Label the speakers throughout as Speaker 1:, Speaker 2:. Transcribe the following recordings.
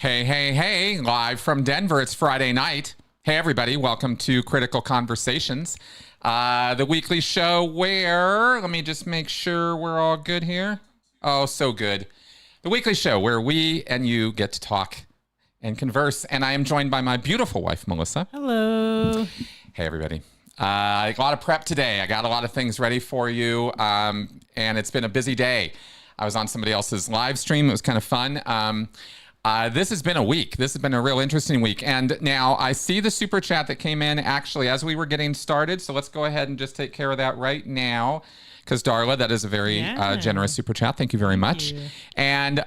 Speaker 1: Hey, hey, hey, live from Denver. It's Friday night. Hey, everybody. Welcome to Critical Conversations, the weekly show where, let me just make sure we're all good here. Oh, so good. The weekly show where we and you get to talk and converse. And I am joined by my beautiful wife, Melissa.
Speaker 2: Hello.
Speaker 1: Hey, everybody. A lot of prep today. I got a lot of things ready for you. And it's been a busy day. I was on somebody else's live stream. It was kind of fun. This has been a week. This has been a real interesting week. And now I see the super chat that came in actually as we were getting started. So let's go ahead and just take care of that right now. Because Darla, that is a very generous super chat. Thank you very much. And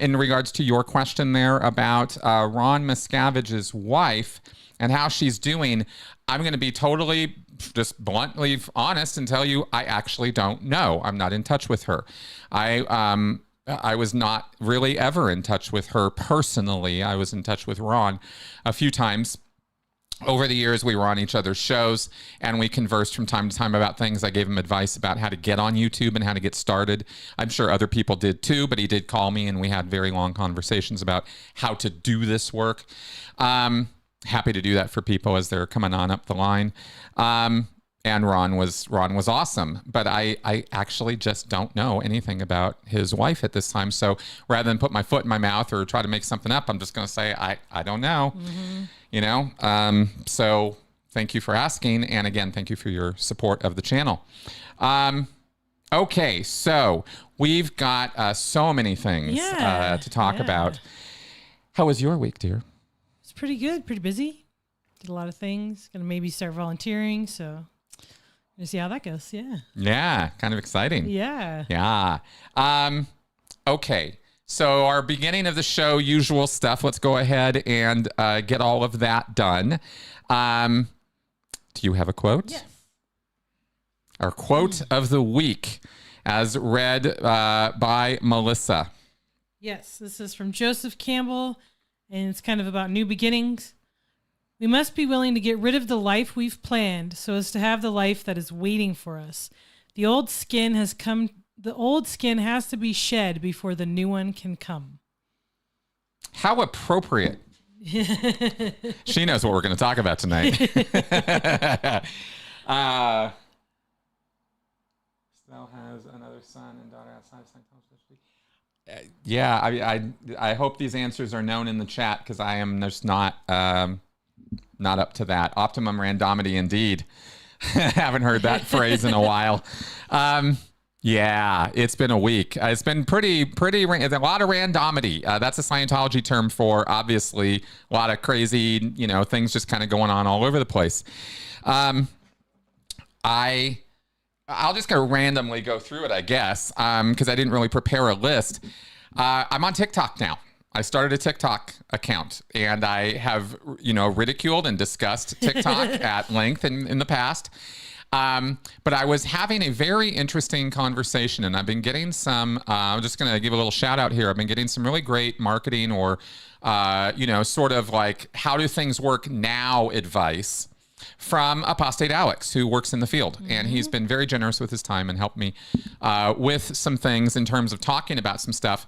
Speaker 1: in regards to your question there about Ron Miscavige's wife and how she's doing, I'm going to be totally just bluntly honest and tell you I actually don't know. I'm not in touch with her. I was not really ever in touch with her personally. I was in touch with Ron a few times. Over the years, we were on each other's shows, and we conversed from time to time about things. I gave him advice about how to get on YouTube and how to get started. I'm sure other people did too, but he did call me, and we had very long conversations about how to do this work. Happy to do that for people as they're coming on up the line. And Ron was awesome, but I actually just don't know anything about his wife at this time. So rather than put my foot in my mouth or try to make something up, I'm just going to say I don't know. Mm-hmm. You know. So thank you for asking, and again, thank you for your support of the channel. Okay, so we've got so many things to talk about. How was your week, dear?
Speaker 2: It's pretty good. Pretty busy. Did a lot of things. Gonna maybe start volunteering. So. We'll see how that goes. Yeah, kind of exciting.
Speaker 1: Yeah. Okay, so our beginning of the show, usual stuff. Let's go ahead and get all of that done. Do you have a quote?
Speaker 2: Yes.
Speaker 1: Our quote of the week, as read by Melissa.
Speaker 2: Yes, this is from Joseph Campbell, and it's kind of about new beginnings. We must be willing to get rid of the life we've planned so as to have the life that is waiting for us. The old skin has to be shed before the new one can come.
Speaker 1: How appropriate. She knows what we're going to talk about tonight. Still has another son and daughter outside of Scientology. Yeah, I hope these answers are known in the chat because I am just not up to that. Optimum randomity indeed. Haven't heard that phrase in a while. Yeah, it's been a week. It's been pretty, a lot of randomity. That's a Scientology term for, obviously, a lot of crazy, things just kind of going on all over the place. I'll just go randomly go through it, I guess, because I didn't really prepare a list. I'm on TikTok now. I started a TikTok account, and I have, ridiculed and discussed TikTok at length in the past. But I was having a very interesting conversation, and I've been getting some, I'm just going to give a little shout out here. I've been getting some really great marketing or, sort of like how do things work now advice from Apostate Alex, who works in the field. Mm-hmm. And he's been very generous with his time and helped me with some things in terms of talking about some stuff.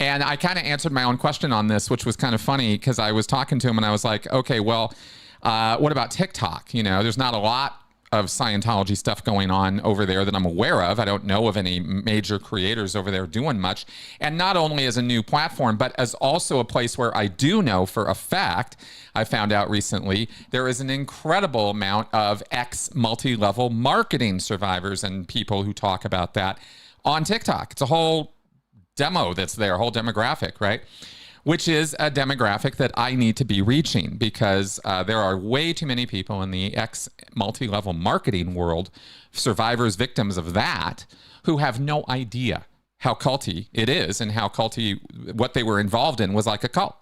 Speaker 1: And I kind of answered my own question on this, which was kind of funny because I was talking to him and I was like, okay, well, what about TikTok? There's not a lot of Scientology stuff going on over there that I'm aware of. I don't know of any major creators over there doing much. And not only as a new platform, but as also a place where I do know for a fact, I found out recently, there is an incredible amount of ex-multi-level marketing survivors and people who talk about that on TikTok. It's a whole demo that's there, a whole demographic, right? Which is a demographic that I need to be reaching because there are way too many people in the ex-multi-level marketing world, survivors, victims of that, who have no idea how culty it is and how culty what they were involved in was like a cult.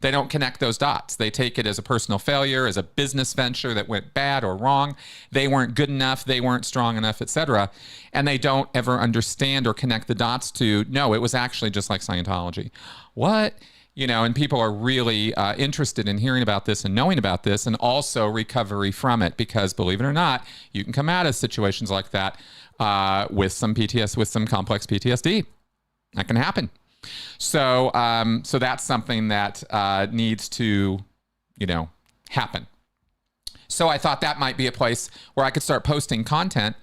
Speaker 1: They don't connect those dots. They take it as a personal failure, as a business venture that went bad or wrong. They weren't good enough. They weren't strong enough, etc. And they don't ever understand or connect the dots to, no, it was actually just like Scientology. What? And people are really interested in hearing about this and knowing about this and also recovery from it because, believe it or not, you can come out of situations like that with some PTSD, with some complex PTSD. That can happen. So, so that's something that needs to, happen. So I thought that might be a place where I could start posting content.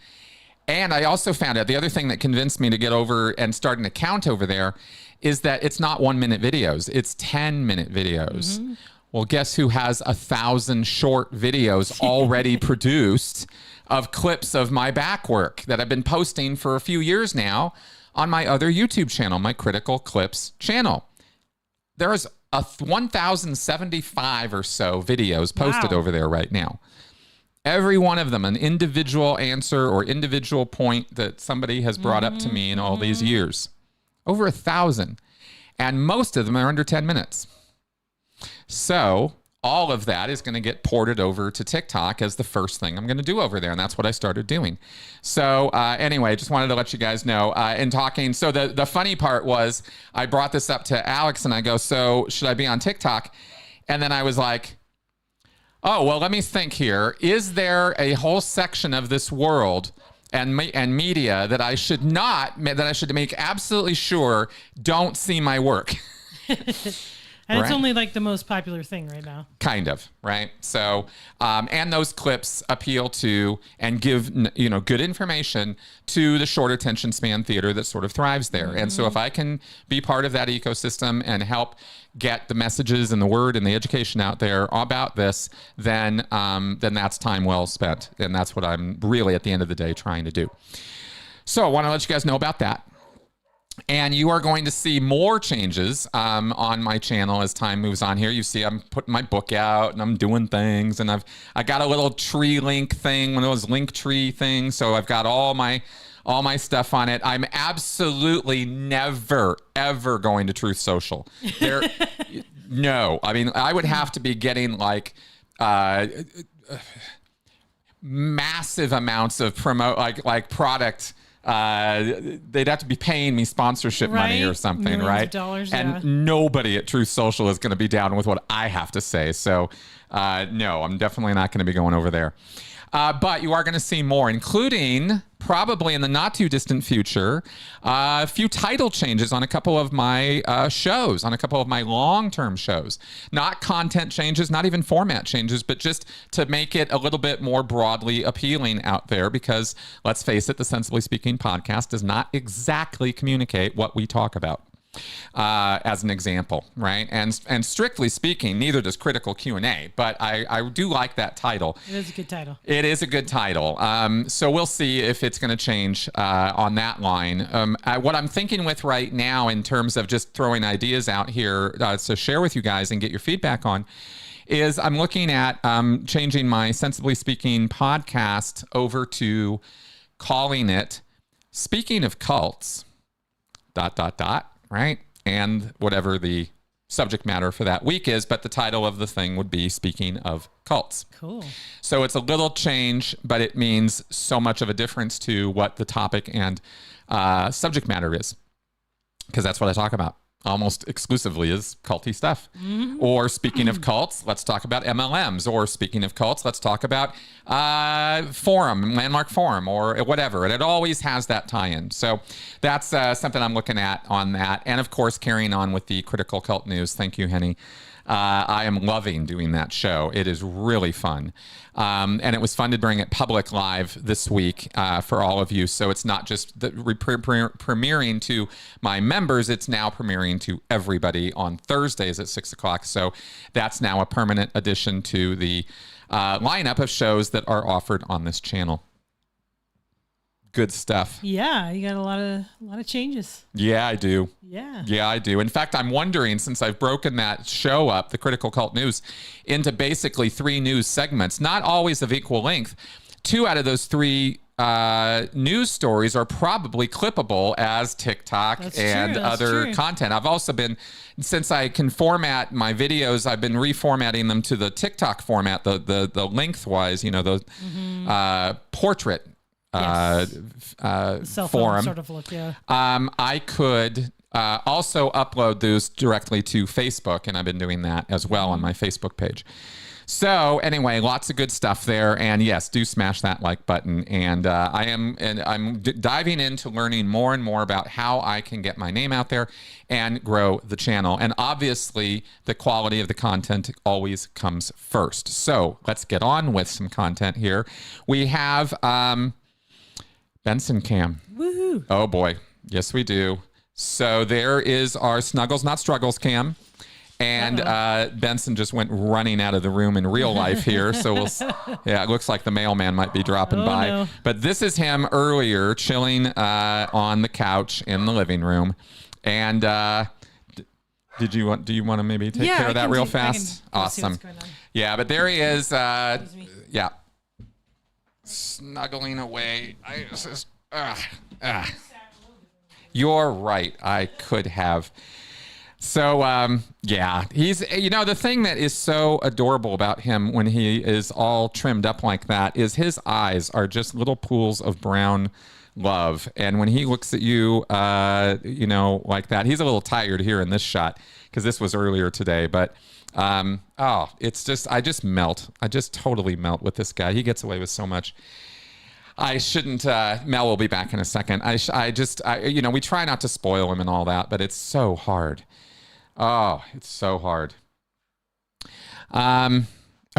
Speaker 1: And I also found out the other thing that convinced me to get over and start an account over there is that it's not 1-minute videos, it's 10-minute videos. Mm-hmm. Well, guess who has 1,000 short videos already produced of clips of my back work that I've been posting for a few years now on my other YouTube channel, my Critical Clips channel. There's 1,075 or so videos posted over there right now. Every one of them, an individual answer or individual point that somebody has brought up to me in all these years. Over 1,000. And most of them are under 10 minutes. So all of that is going to get ported over to TikTok as the first thing I'm going to do over there. And that's what I started doing. So anyway, just wanted to let you guys know in talking. So the funny part was I brought this up to Alex and I go, so should I be on TikTok? And then I was like, oh, well, let me think here. Is there a whole section of this world and media that I should make absolutely sure don't see my work?
Speaker 2: And it's only like the most popular thing right now. Kind
Speaker 1: of, right? So, and those clips appeal to and give, good information to the short attention span theater that sort of thrives there. Mm-hmm. And so if I can be part of that ecosystem and help get the messages and the word and the education out there about this, then that's time well spent. And that's what I'm really at the end of the day trying to do. So I want to let you guys know about that. And you are going to see more changes on my channel as time moves on here. You see I'm putting my book out and I'm doing things. And I got a little tree link thing, one of those LINKTREE things. So I've got all my stuff on it. I'm absolutely never, ever going to Truth Social. No. I mean, I would have to be getting like massive amounts of product. They'd have to be paying me sponsorship money or something, millions right? Of dollars, and nobody at Truth Social is going to be down with what I have to say. So, no, I'm definitely not going to be going over there. But you are going to see more, including probably in the not too distant future, a few title changes on a couple of my shows, on a couple of my long-term shows. Not content changes, not even format changes, but just to make it a little bit more broadly appealing out there because, let's face it, the Sensibly Speaking podcast does not exactly communicate what we talk about. As an example, right? And strictly speaking, neither does Critical Q&A, but I do like that title.
Speaker 2: It is a good title.
Speaker 1: It is a good title. So we'll see if it's going to change on that line. What I'm thinking with right now in terms of just throwing ideas out here to share with you guys and get your feedback on is I'm looking at changing my Sensibly Speaking podcast over to calling it Speaking of Cults, ... right? And whatever the subject matter for that week is, but the title of the thing would be Speaking of Cults.
Speaker 2: Cool.
Speaker 1: So it's a little change, but it means so much of a difference to what the topic and subject matter is, because that's what I talk about. Almost exclusively is culty stuff. Mm-hmm. Or speaking of cults, let's talk about MLMs. Or speaking of cults, let's talk about Landmark Forum, or whatever. And it always has that tie-in. So that's something I'm looking at on that. And of course, carrying on with the Critical Cult News. Thank you, Henny. I am loving doing that show. It is really fun. And it was fun to bring it public live this week for all of you. So it's not just premiering to my members, it's now premiering to everybody on Thursdays at 6 o'clock. So that's now a permanent addition to the lineup of shows that are offered on this channel. Good stuff.
Speaker 2: Yeah, you got a lot of changes.
Speaker 1: Yeah, I do.
Speaker 2: Yeah,
Speaker 1: I do. In fact, I'm wondering, since I've broken that show up, the Critical Cult News, into basically 3 news segments, not always of equal length. 2 out of those 3 news stories are probably clippable as TikTok and other content. I've also been, since I can format my videos, I've been reformatting them to the TikTok format, the lengthwise, the portrait. Forum
Speaker 2: sort of look, yeah.
Speaker 1: I could also upload those directly to Facebook, and I've been doing that as well on my Facebook page. So anyway, lots of good stuff there, and yes, do smash that like button. And I'm diving into learning more and more about how I can get my name out there and grow the channel. And obviously, the quality of the content always comes first. So let's get on with some content here. We have Benson Cam.
Speaker 2: Woohoo!
Speaker 1: Oh boy, yes we do. So there is our Snuggles Not Struggles cam. And Benson just went running out of the room in real life here. So it looks like the mailman might be dropping by.
Speaker 2: No.
Speaker 1: But this is him earlier chilling on the couch in the living room. And do you want to maybe take care of that real fast? Awesome. Yeah, but there he is. Yeah. Snuggling away. You're right. I could have. So, yeah, he's, the thing that is so adorable about him when he is all trimmed up like that is his eyes are just little pools of brown love. And when he looks at you, like that, he's a little tired here in this shot because this was earlier today. But, it's just, I just melt. I just totally melt with this guy. He gets away with so much. I shouldn't, Mel will be back in a second. We try not to spoil him and all that, but it's so hard. Oh, it's so hard.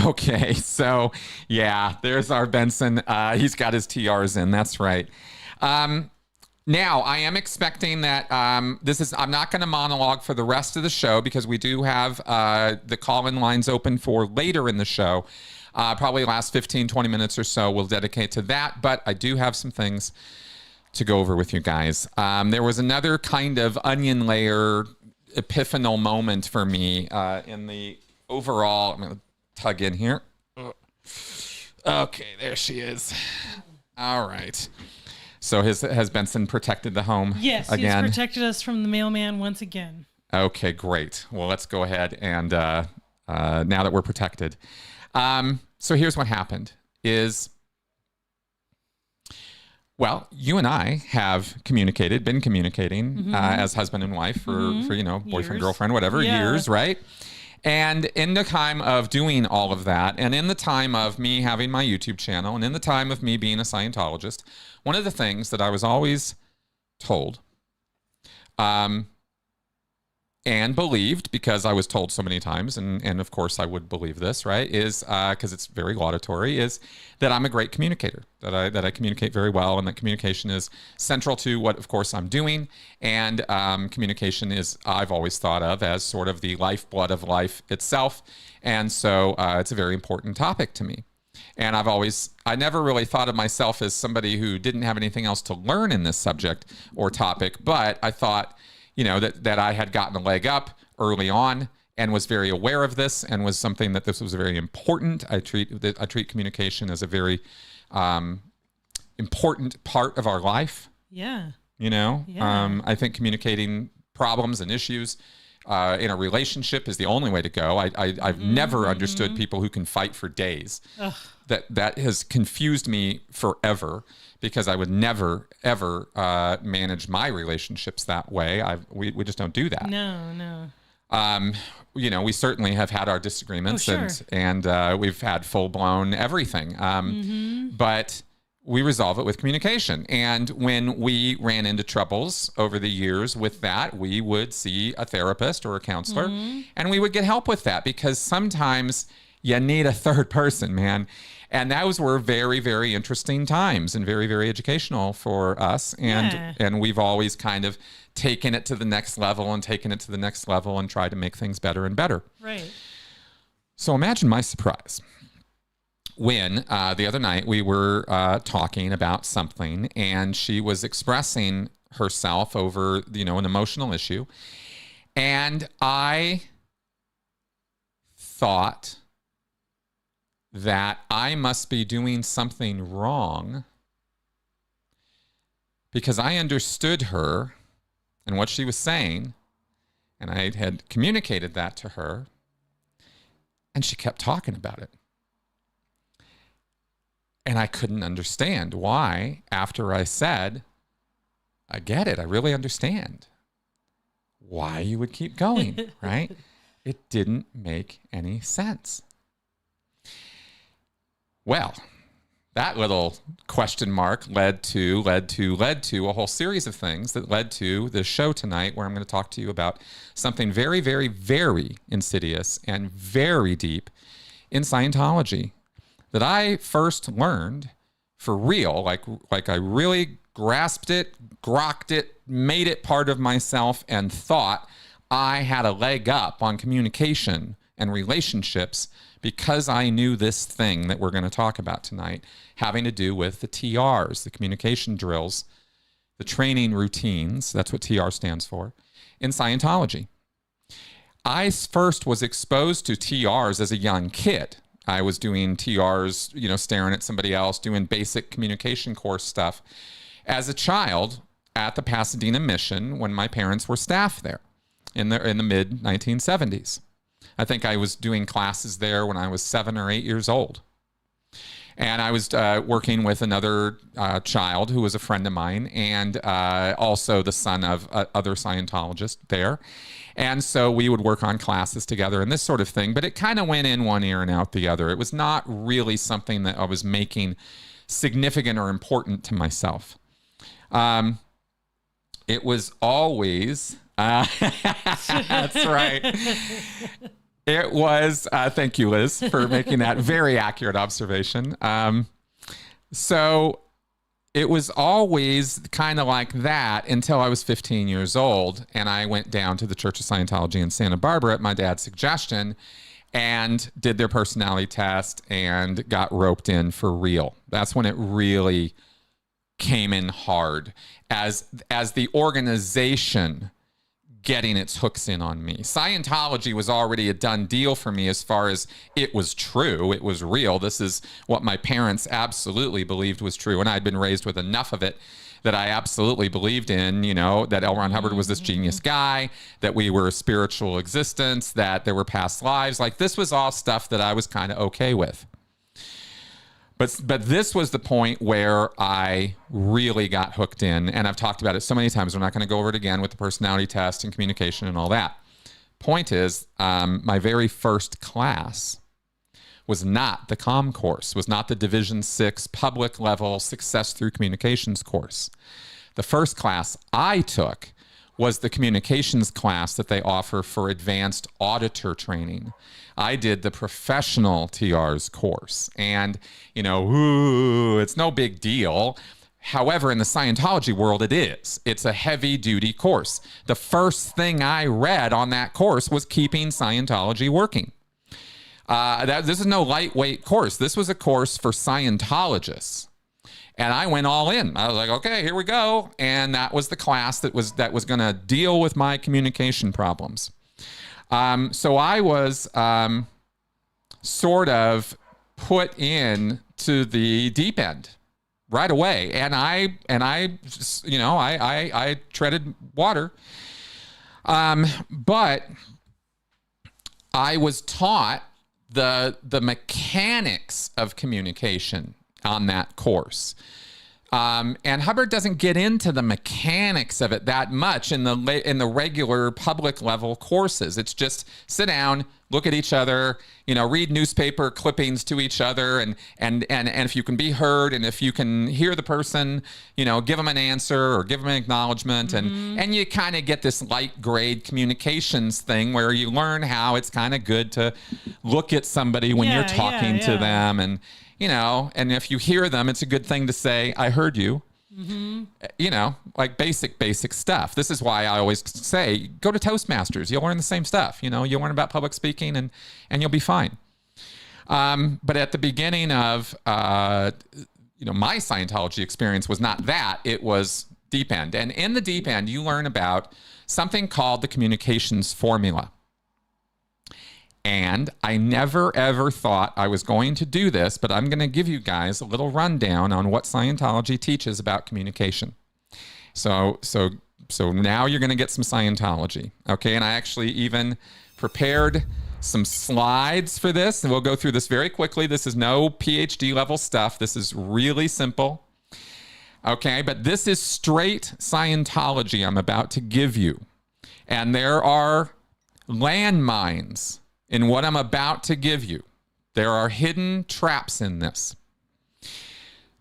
Speaker 1: Okay, so yeah, there's our Benson. He's got his TRs in. That's right. Now, I am expecting that I'm not going to monologue for the rest of the show because we do have the call-in lines open for later in the show. Probably last 15, 20 minutes or so we'll dedicate to that. But I do have some things to go over with you guys. There was another kind of onion layer epiphanal moment for me in the overall. I'm going to tug in here. Okay, there she is. All right. So has Benson protected the home?
Speaker 2: Yes,
Speaker 1: again?
Speaker 2: He's protected us from the mailman once again.
Speaker 1: Okay, great. Well, let's go ahead and now that we're protected. So here's what happened is, well, you and I have been communicating as husband and wife for boyfriend,
Speaker 2: years.
Speaker 1: girlfriend, whatever, years, right? And in the time of doing all of that, and in the time of me having my YouTube channel, and in the time of me being a Scientologist, one of the things that I was always told, and believed, because I was told so many times, and of course I would believe this, right, is because it's very laudatory, is that I'm a great communicator, that I communicate very well, and that communication is central to what, of course, I'm doing, and communication is, I've always thought of as sort of the lifeblood of life itself, and so it's a very important topic to me. And I never really thought of myself as somebody who didn't have anything else to learn in this subject or topic, but I thought, that I had gotten a leg up early on and was very aware of this and was something that this was very important. I treat communication as a very important part of our life.
Speaker 2: Yeah.
Speaker 1: I think communicating problems and issues in a relationship is the only way to go. I've never understood people who can fight for days. Ugh. That has confused me forever because I would never, ever manage my relationships that way. We just don't do that.
Speaker 2: No.
Speaker 1: We certainly have had our disagreements and we've had full-blown everything. But we resolve it with communication. And when we ran into troubles over the years with that, we would see a therapist or a counselor and we would get help with that because sometimes you need a third person, man. And those were very, very interesting times and very, very educational for us. And we've always kind of taken it to the next level and tried to make things better and better.
Speaker 2: Right.
Speaker 1: So imagine my surprise when the other night we were talking about something and she was expressing herself over, an emotional issue. And I thought that I must be doing something wrong because I understood her and what she was saying, and I had communicated that to her, and she kept talking about it. And I couldn't understand why, after I said, I get it, I really understand why you would keep going, right? It didn't make any sense. Well, that little question mark led to a whole series of things that led to the show tonight, where I'm going to talk to you about something very, very, very insidious and very deep in Scientology that I first learned for real, like I really grasped it, grokked it, made it part of myself, and thought I had a leg up on communication and relationships because I knew this thing that we're going to talk about tonight, having to do with the TRs, the communication drills, the training routines, that's what TR stands for, in Scientology. I first was exposed to TRs as a young kid. I was doing TRs, staring at somebody else, doing basic communication course stuff as a child at the Pasadena Mission when my parents were staff there in the mid 1970s. I think I was doing classes there when I was 7 or 8 years old. And I was working with another child who was a friend of mine, and also the son of other Scientologists there. And so we would work on classes together and this sort of thing, but it kind of went in one ear and out the other. It was not really something that I was making significant or important to myself. It was always, that's right. It was, thank you, Liz, for making that very accurate observation. So it was always kind of like that until I was 15 years old, and I went down to the Church of Scientology in Santa Barbara at my dad's suggestion and did their personality test and got roped in for real. That's when it really came in hard as the organization getting its hooks in on me. Scientology was already a done deal for me as far as it was true. It was real. This is what my parents absolutely believed was true. And I'd been raised with enough of it that I absolutely believed in, that L. Ron Hubbard was this genius guy, that we were a spiritual existence, that there were past lives. Like, this was all stuff that I was kind of okay with. But this was the point where I really got hooked in, and I've talked about it so many times. We're not going to go over it again with the personality test and communication and all that. Point is, my very first class was not the COM course, was not the Division 6 public level success through communications course. The first class I took was the communications class that they offer for advanced auditor training. I did the professional TRs course, and, it's no big deal. However, in the Scientology world, it is. It's a heavy-duty course. The first thing I read on that course was Keeping Scientology Working. This is no lightweight course. This was a course for Scientologists. And I went all in. I was like, okay, here we go. And that was the class that was going to deal with my communication problems. So I was sort of put in to the deep end right away, and I treaded water. But I was taught the mechanics of communication on that course. And Hubbard doesn't get into the mechanics of it that much in the regular public level courses. It's just sit down, look at each other, read newspaper clippings to each other, and if you can be heard, and if you can hear the person, give them an answer or give them an acknowledgement, and you kind of get this light grade communications thing where you learn how it's kind of good to look at somebody when you're talking to them, and if you hear them, it's a good thing to say, I heard you. Like basic stuff. This is why I always say, go to Toastmasters. You'll learn the same stuff. You'll learn about public speaking and you'll be fine. But at the beginning of, my Scientology experience was not that. It was deep end. And in the deep end, you learn about something called the communications formula. And I never, ever thought I was going to do this, but I'm going to give you guys a little rundown on what Scientology teaches about communication. So now you're going to get some Scientology. Okay, and I actually even prepared some slides for this, and we'll go through this very quickly. This is no PhD level stuff. This is really simple. Okay, but this is straight Scientology I'm about to give you. And there are landmines in what I'm about to give you. There are hidden traps in this.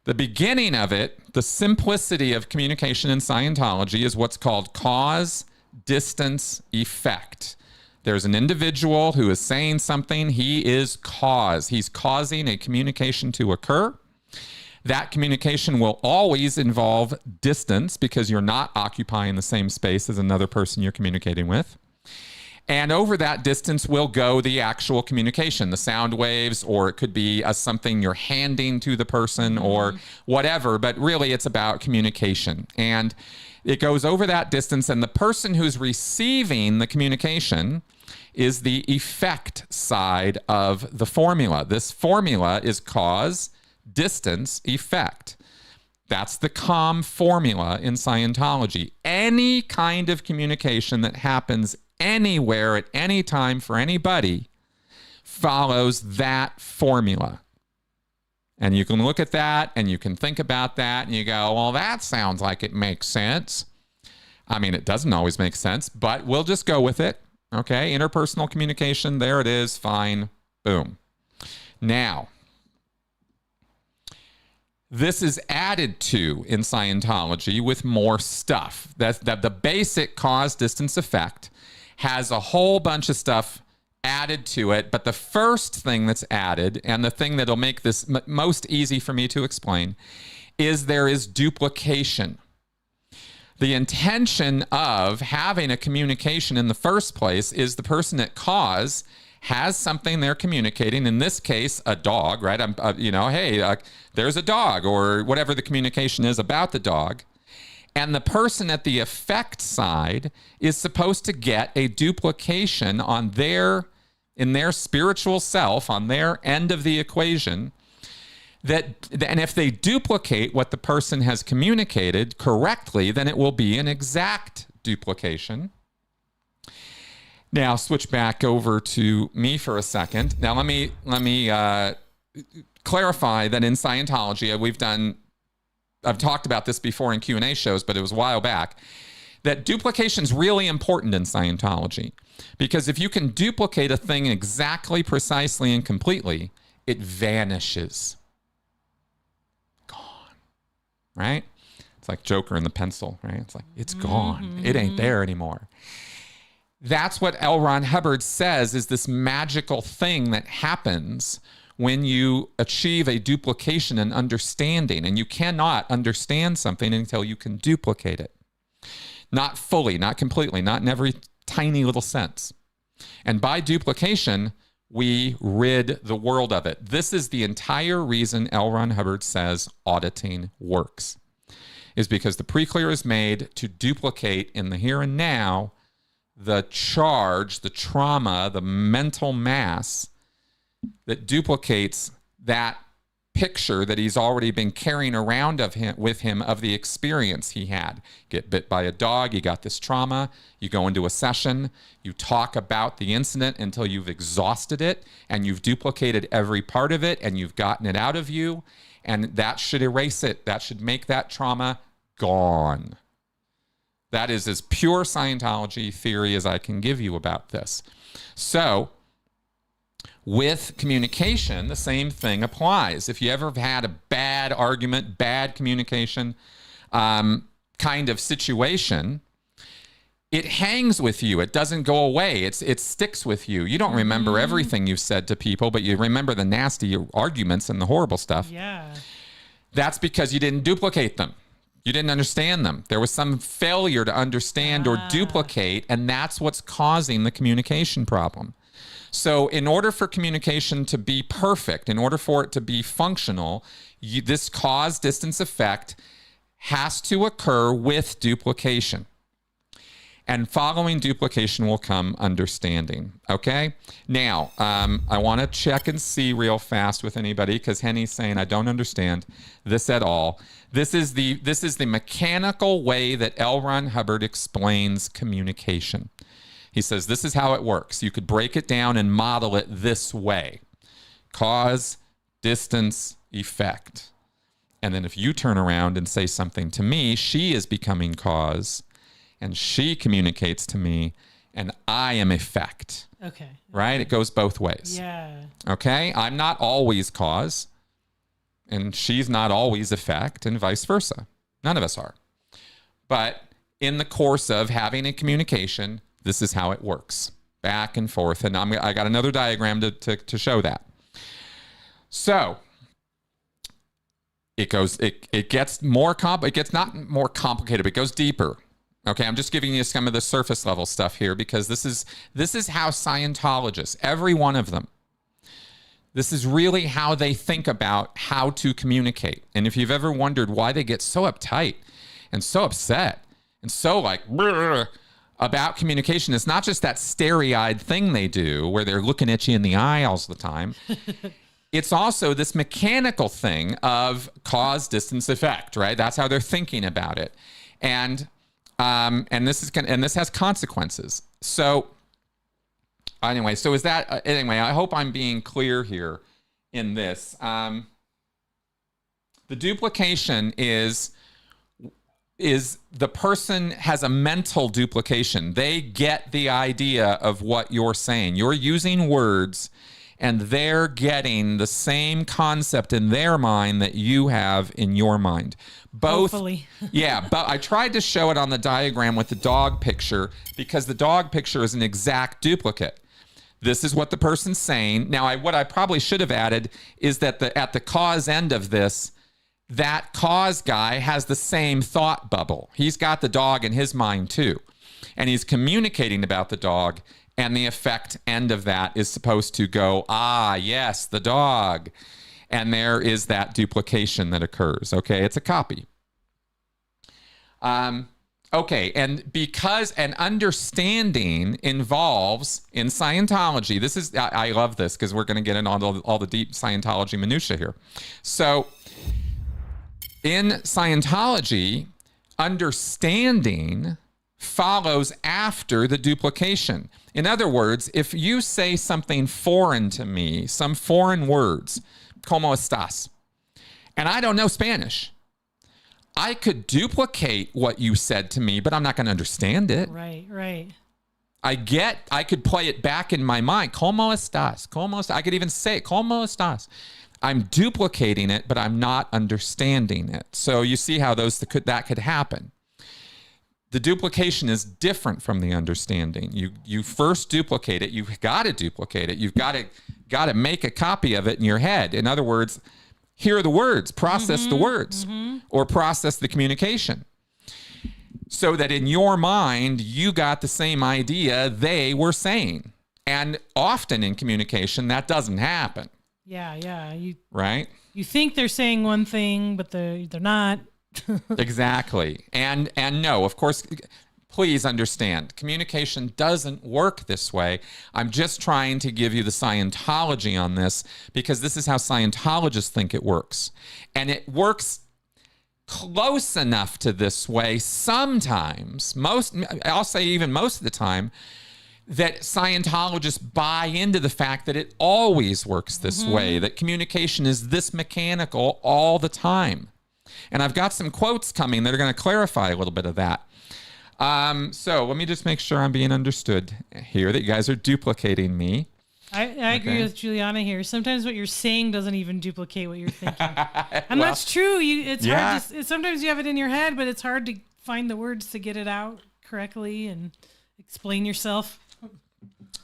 Speaker 1: The beginning of it, the simplicity of communication in Scientology, is what's called cause, distance, effect. There's an individual who is saying something. He is cause. He's causing a communication to occur. That communication will always involve distance because you're not occupying the same space as another person you're communicating with. And over that distance will go the actual communication, the sound waves, or it could be something you're handing to the person or whatever. But really, it's about communication. And it goes over that distance. And the person who's receiving the communication is the effect side of the formula. This formula is cause, distance, effect. That's the CALM formula in Scientology. Any kind of communication that happens anywhere at any time for anybody follows that formula. And you can look at that and you can think about that and you go, well, that sounds like it makes sense. I mean, it doesn't always make sense, but we'll just go with it. Okay, interpersonal communication, there it is, fine, boom. Now, this is added to in Scientology with more stuff. That the basic cause, distance, effect has a whole bunch of stuff added to it, but the first thing that's added, and the thing that'll make this most easy for me to explain, is there is duplication. The intention of having a communication in the first place is the person at cause has something they're communicating, in this case, a dog, right? Hey, there's a dog, or whatever the communication is about the dog. And the person at the effect side is supposed to get a duplication on in their spiritual self, on their end of the equation. And if they duplicate what the person has communicated correctly, then it will be an exact duplication. Now, switch back over to me for a second. Now, let me clarify that in Scientology, I've talked about this before in Q&A shows, but it was a while back, that duplication is really important in Scientology. Because if you can duplicate a thing exactly, precisely, and completely, it vanishes. Gone. Right? It's like Joker and the pencil, right? It's like, it's gone. It ain't there anymore. That's what L. Ron Hubbard says is this magical thing that happens when you achieve a duplication and understanding. And you cannot understand something until you can duplicate it. Not fully, not completely, not in every tiny little sense. And by duplication, we rid the world of it. This is the entire reason L. Ron Hubbard says auditing works, is because the pre-clear is made to duplicate in the here and now the charge, the trauma, the mental mass that duplicates that picture that he's already been carrying around with him of the experience he had. Get bit by a dog, you got this trauma, you go into a session, you talk about the incident until you've exhausted it, and you've duplicated every part of it, and you've gotten it out of you, and that should erase it. That should make that trauma gone. That is as pure Scientology theory as I can give you about this. So, with communication, the same thing applies. If you ever have had a bad argument, bad communication kind of situation, it hangs with you. It doesn't go away. It sticks with you. You don't remember everything you've said to people, but you remember the nasty arguments and the horrible stuff.
Speaker 2: Yeah.
Speaker 1: That's because you didn't duplicate them. You didn't understand them. There was some failure to understand or duplicate, and that's what's causing the communication problem. So in order for communication to be perfect, in order for it to be functional, this cause distance effect has to occur with duplication. And following duplication will come understanding. Okay? Now, I want to check and see real fast with anybody, because Henny's saying I don't understand this at all. This is the mechanical way that L. Ron Hubbard explains communication. He says this is how it works. You could break it down and model it this way. Cause, distance, effect. And then if you turn around and say something to me, she is becoming cause, and she communicates to me, and I am effect.
Speaker 2: Okay.
Speaker 1: Right? It goes both ways.
Speaker 2: Yeah.
Speaker 1: Okay? I'm not always cause, and she's not always effect, and vice versa. None of us are. But in the course of having a communication, this is how it works. Back and forth. And I got another diagram to show that. So it gets not more complicated, but it goes deeper. Okay, I'm just giving you some of the surface level stuff here because this is how Scientologists, every one of them, this is really how they think about how to communicate. And if you've ever wondered why they get so uptight and so upset and so like about communication, it's not just that starry-eyed thing they do where they're looking at you in the eye all the time. It's also this mechanical thing of cause, distance, effect, right? That's how they're thinking about it. And this has consequences. So anyway, I hope I'm being clear here in this. The duplication is the person has a mental duplication. They get the idea of what you're saying. You're using words and they're getting the same concept in their mind that you have in your mind. Both. Hopefully. Yeah, but I tried to show it on the diagram with the dog picture because the dog picture is an exact duplicate. This is what the person's saying. Now, what I probably should have added is that at the cause end of this, that cause guy has the same thought bubble. He's got the dog in his mind too. And he's communicating about the dog. And the effect end of that is supposed to go, yes, the dog. And there is that duplication that occurs. Okay, it's a copy. Okay, and because an understanding involves, in Scientology, I love this because we're going to get into all the deep Scientology minutia here. So in Scientology, understanding follows after the duplication. In other words, if you say something foreign to me, some foreign words, como estás, and I don't know Spanish, I could duplicate what you said to me, but I'm not going to understand it.
Speaker 2: Right.
Speaker 1: I could play it back in my mind. Como estás? I could even say, como estás? I'm duplicating it, but I'm not understanding it. So you see how that could happen. The duplication is different from the understanding. You first duplicate it. You've got to duplicate it. You've got to make a copy of it in your head. In other words, hear the words, process the words, or process the communication. So that in your mind, you got the same idea they were saying. And often in communication, that doesn't happen.
Speaker 2: Yeah.
Speaker 1: Right?
Speaker 2: You think they're saying one thing, but they're not.
Speaker 1: Exactly. And no, of course, please understand, communication doesn't work this way. I'm just trying to give you the Scientology on this because this is how Scientologists think it works. And it works close enough to this way sometimes, I'll say even most of the time, that Scientologists buy into the fact that it always works this way, that communication is this mechanical all the time. And I've got some quotes coming that are going to clarify a little bit of that. So let me just make sure I'm being understood here, that you guys are duplicating me.
Speaker 2: I agree with Juliana here. Sometimes what you're saying doesn't even duplicate what you're thinking. And that's true. It's hard to, sometimes you have it in your head, but it's hard to find the words to get it out correctly and explain yourself.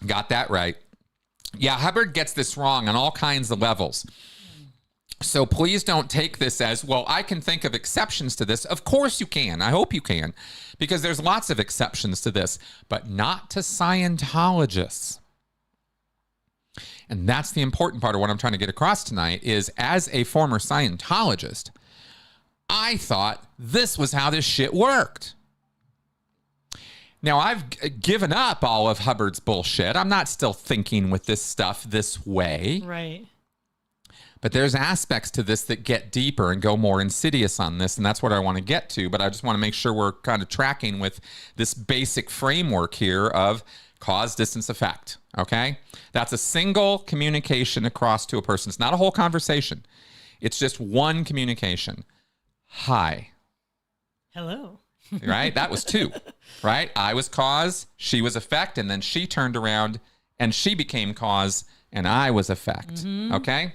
Speaker 1: Got that right. Yeah, Hubbard gets this wrong on all kinds of levels. So please don't take this as, well, I can think of exceptions to this. Of course you can. I hope you can, because there's lots of exceptions to this, but not to Scientologists. And that's the important part of what I'm trying to get across tonight is, as a former Scientologist, I thought this was how this shit worked. Now, I've given up all of Hubbard's bullshit. I'm not still thinking with this stuff this way.
Speaker 2: Right.
Speaker 1: But there's aspects to this that get deeper and go more insidious on this, and that's what I want to get to. But I just want to make sure we're kind of tracking with this basic framework here of cause, distance, effect, okay? That's a single communication across to a person. It's not a whole conversation. It's just one communication. Hi.
Speaker 2: Hello.
Speaker 1: Right? That was two, right? I was cause, she was effect, and then she turned around and she became cause and I was effect. Okay?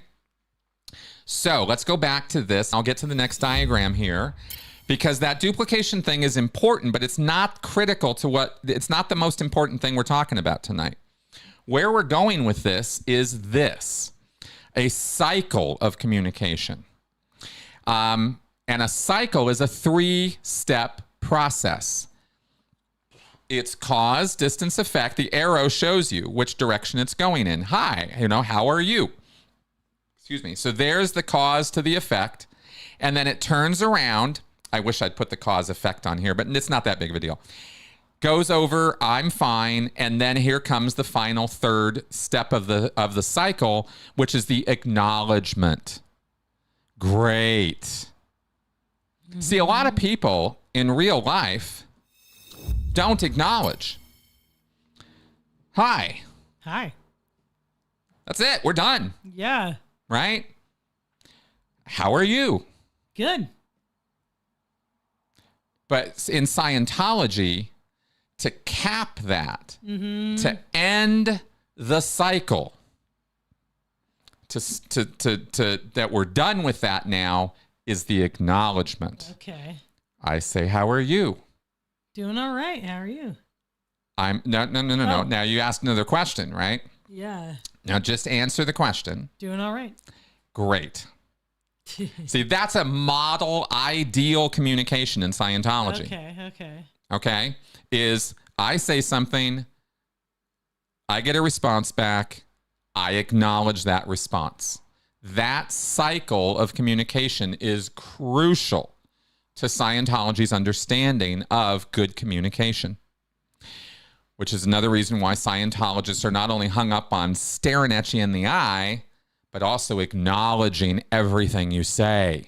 Speaker 1: So let's go back to this. I'll get to the next diagram here because that duplication thing is important, but it's not critical to it's not the most important thing we're talking about tonight. Where we're going with this is a cycle of communication. And a cycle is a 3-step process. It's cause, distance, effect. The arrow shows you which direction it's going in. Hi, how are you? Excuse me. So there's the cause to the effect. And then it turns around. I wish I'd put the cause effect on here, but it's not that big of a deal. Goes over, I'm fine. And then here comes the final 3rd step of the cycle, which is the acknowledgement. Great. See, a lot of people in real life don't acknowledge. Hi. That's it. We're done.
Speaker 2: Yeah.
Speaker 1: Right? How are you?
Speaker 2: Good.
Speaker 1: But in Scientology, to cap that, to end the cycle, to that we're done with that now, is the acknowledgement.
Speaker 2: Okay.
Speaker 1: I say, how are you?
Speaker 2: Doing all right. How are you?
Speaker 1: No.
Speaker 2: Oh.
Speaker 1: Now you asked another question, right?
Speaker 2: Yeah.
Speaker 1: Now just answer the question.
Speaker 2: Doing all right.
Speaker 1: Great. See, that's a model ideal communication in Scientology. Okay. Is I say something, I get a response back, I acknowledge that response. That cycle of communication is crucial to Scientology's understanding of good communication, which is another reason why Scientologists are not only hung up on staring at you in the eye, but also acknowledging everything you say.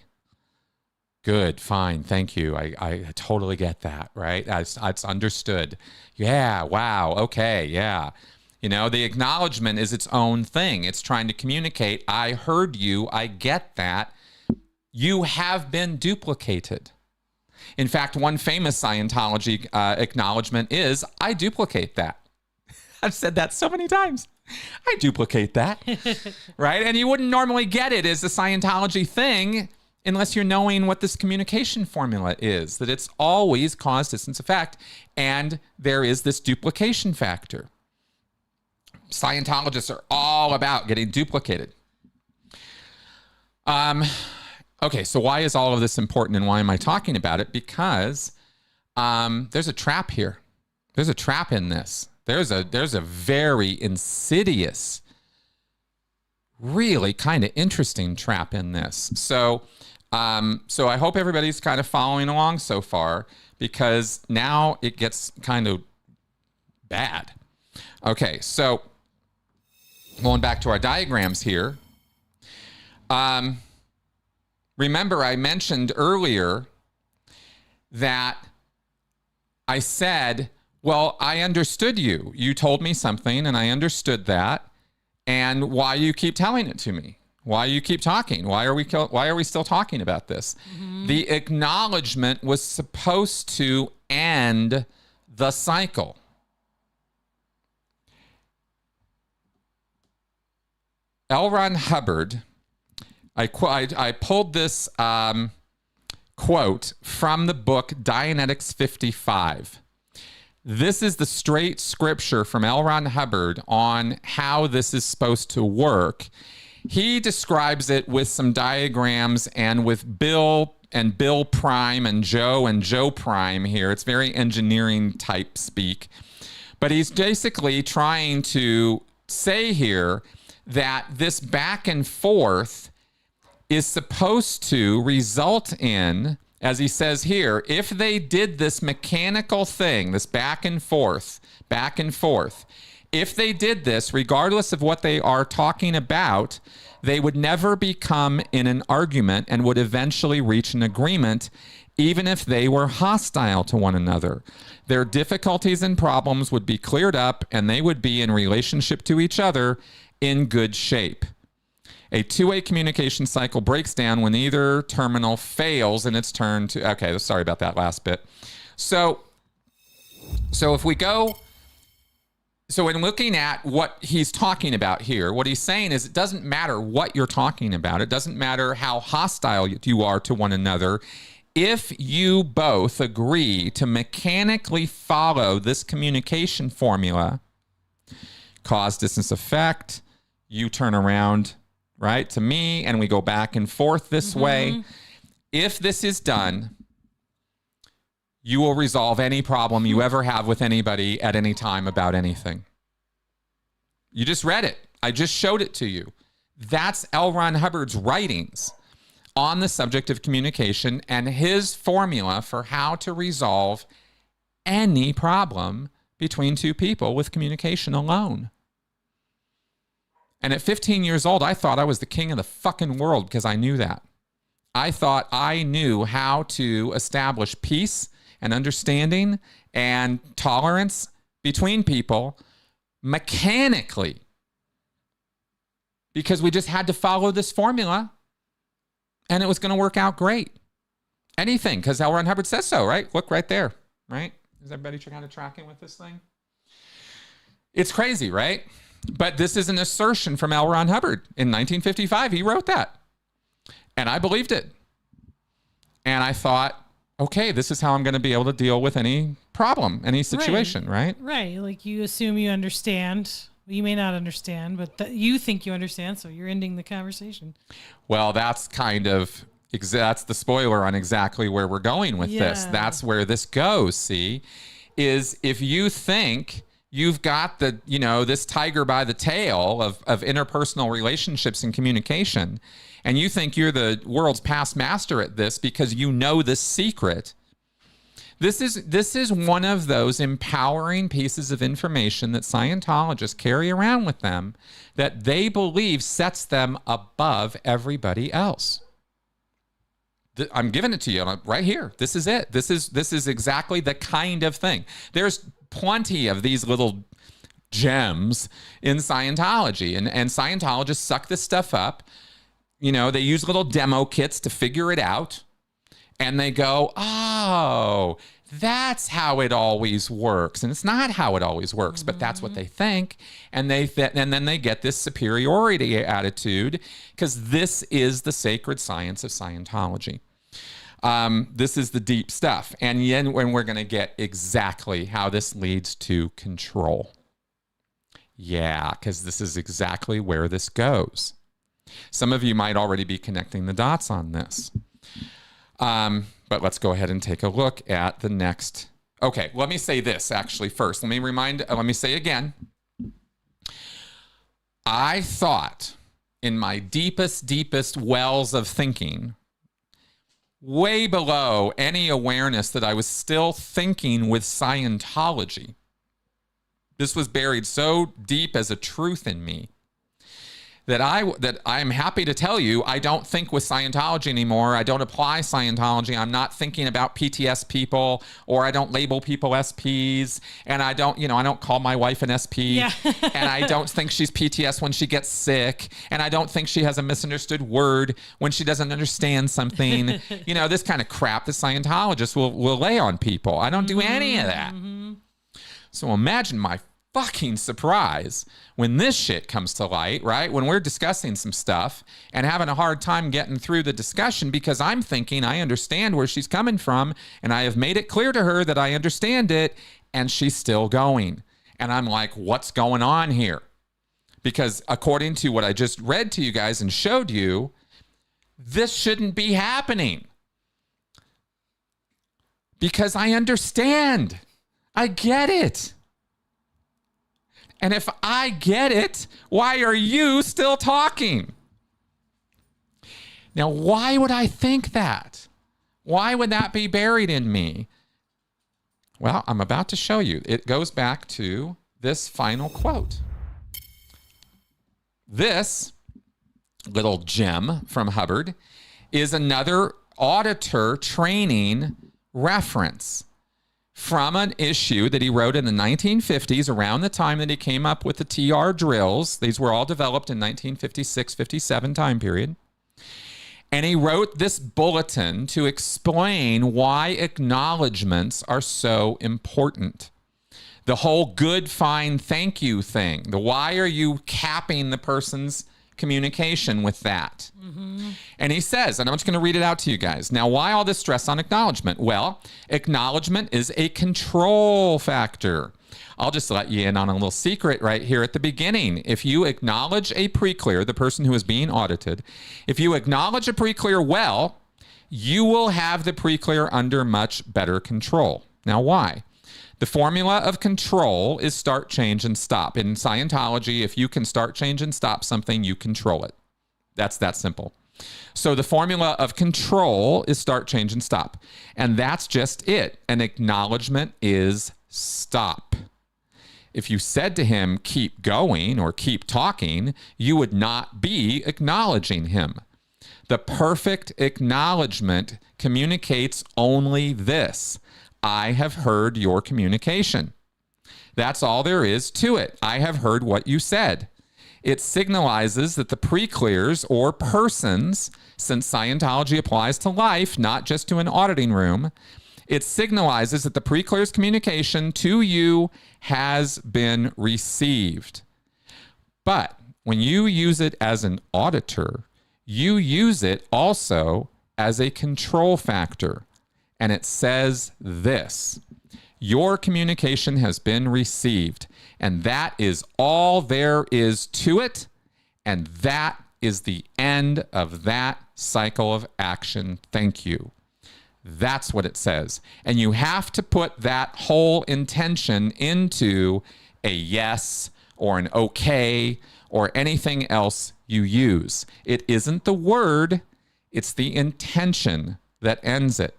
Speaker 1: Good, fine, thank you. I totally get that, right? It's understood. Yeah, wow, okay, yeah. The acknowledgement is its own thing. It's trying to communicate, I heard you, I get that. You have been duplicated. In fact, one famous Scientology acknowledgement is, I duplicate that. I've said that so many times. I duplicate that, right? And you wouldn't normally get it as a Scientology thing unless you're knowing what this communication formula is, that it's always cause, distance, effect, and there is this duplication factor. Scientologists are all about getting duplicated. Okay, so why is all of this important and why am I talking about it? Because there's a trap here. There's a trap in this. There's a very insidious, really kind of interesting trap in this. So I hope everybody's kind of following along so far, because now it gets kind of bad. Okay, so going back to our diagrams here. Remember, I mentioned earlier that I said, well, I understood you. You told me something and I understood that. And why you keep telling it to me? Why you keep talking? Why are we still talking about this? The acknowledgement was supposed to end the cycle. L. Ron Hubbard, I pulled this quote from the book Dianetics 55. This is the straight scripture from L. Ron Hubbard on how this is supposed to work. He describes it with some diagrams and with Bill Prime and Joe Prime here. It's very engineering type speak. But he's basically trying to say here that this back and forth is supposed to result in, as he says here, if they did this mechanical thing, this back and forth, if they did this, regardless of what they are talking about, they would never become in an argument and would eventually reach an agreement, even if they were hostile to one another. Their difficulties and problems would be cleared up, and they would be in relationship to each other in good shape. A two-way communication cycle breaks down when either terminal fails in its turn to... Okay, sorry about that last bit. So if we go So in looking at what he's talking about here, what he's saying is it doesn't matter what you're talking about. It doesn't matter how hostile you are to one another. If you both agree to mechanically follow this communication formula, cause, distance, effect, you turn around, right, to me, and we go back and forth this way. If this is done, you will resolve any problem you ever have with anybody at any time about anything. You just read it. I just showed it to you. That's L. Ron Hubbard's writings on the subject of communication and his formula for how to resolve any problem between two people with communication alone. And at 15 years old, I thought I was the king of the fucking world because I knew that. I thought I knew how to establish peace and understanding and tolerance between people mechanically, because we just had to follow this formula and it was going to work out great. Anything, because L. Ron Hubbard says so, right? Look right there, right? Is everybody kind of tracking with this thing? It's crazy, right? But this is an assertion from L. Ron Hubbard. In 1955, he wrote that. And I believed it. And I thought, okay, this is how I'm going to be able to deal with any problem, any situation, right?
Speaker 2: Right. Like you assume you understand. You may not understand, but you think you understand, so you're ending the conversation.
Speaker 1: Well, that's kind of, that's the spoiler on exactly where we're going with this. That's where this goes, see, is if you think you've got the, you know, this tiger by the tail of interpersonal relationships and communication, and you think you're the world's past master at this because you know this secret, this is one of those empowering pieces of information that Scientologists carry around with them that they believe sets them above everybody else. I'm giving it to you right here. This is it. This is exactly the kind of thing. There's plenty of these little gems in Scientology, and Scientologists suck this stuff up. You know, they use little demo kits to figure it out, and they go, oh, that's how it always works. And it's not how it always works, but that's what they think. And and then they get this superiority attitude because this is the sacred science of Scientology. This is the deep stuff. And then when we're going to get exactly how this leads to control. Yeah, because this is exactly where this goes. Some of you might already be connecting the dots on this. But let's go ahead and take a look at the next. Okay, let me say this actually first. Let me say again. I thought in my deepest wells of thinking, way below any awareness that I was still thinking with Scientology. This was buried so deep as a truth in me that I'm happy to tell you I don't think with Scientology anymore. I don't apply Scientology. I'm not thinking about PTS people, or I don't label people SPs, and I don't call my wife an SP, and I don't think she's PTS when she gets sick, and I don't think she has a misunderstood word when she doesn't understand something. You know, this kind of crap that Scientologists will lay on people. I don't do any of that. So imagine my fucking surprise when this shit comes to light, right? When we're discussing some stuff and having a hard time getting through the discussion because I'm thinking I understand where she's coming from and I have made it clear to her that I understand it, and she's still going. And I'm like, what's going on here? Because according to what I just read to you guys and showed you, this shouldn't be happening. Because I understand. I get it. And if I get it, why are you still talking? Now, why would I think that? Why would that be buried in me? Well, I'm about to show you. It goes back to this final quote. This little gem from Hubbard is another auditor training reference from an issue that he wrote in the 1950s, around the time that he came up with the TR drills. These were all developed in 1956-57 time period. And he wrote this bulletin to explain why acknowledgments are so important. The whole good, fine, thank you thing. Why are you capping the person's communication with that? And he says, and I'm just going to read it out to you guys. Now, why all this stress on acknowledgement? Well, acknowledgement is a control factor. I'll just let you in on a little secret right here at the beginning. If you acknowledge a pre-clear, the person who is being audited, if you acknowledge a pre-clear well, you will have the pre-clear under much better control. Now, why? The formula of control is start, change, and stop. In Scientology, if you can start, change, and stop something, you control it. That's that simple. So the formula of control is start, change, and stop. And that's just it. An acknowledgement is stop. If you said to him, keep going or keep talking, you would not be acknowledging him. The perfect acknowledgement communicates only this: I have heard your communication. That's all there is to it. I have heard what you said. It signalizes that the pre-clears or persons, since Scientology applies to life, not just to an auditing room, it signalizes that the pre-clears communication to you has been received. But when you use it as an auditor, you use it also as a control factor. And it says this: your communication has been received. And that is all there is to it. And that is the end of that cycle of action. Thank you. That's what it says. And you have to put that whole intention into a yes or an okay or anything else you use. It isn't the word, it's the intention that ends it.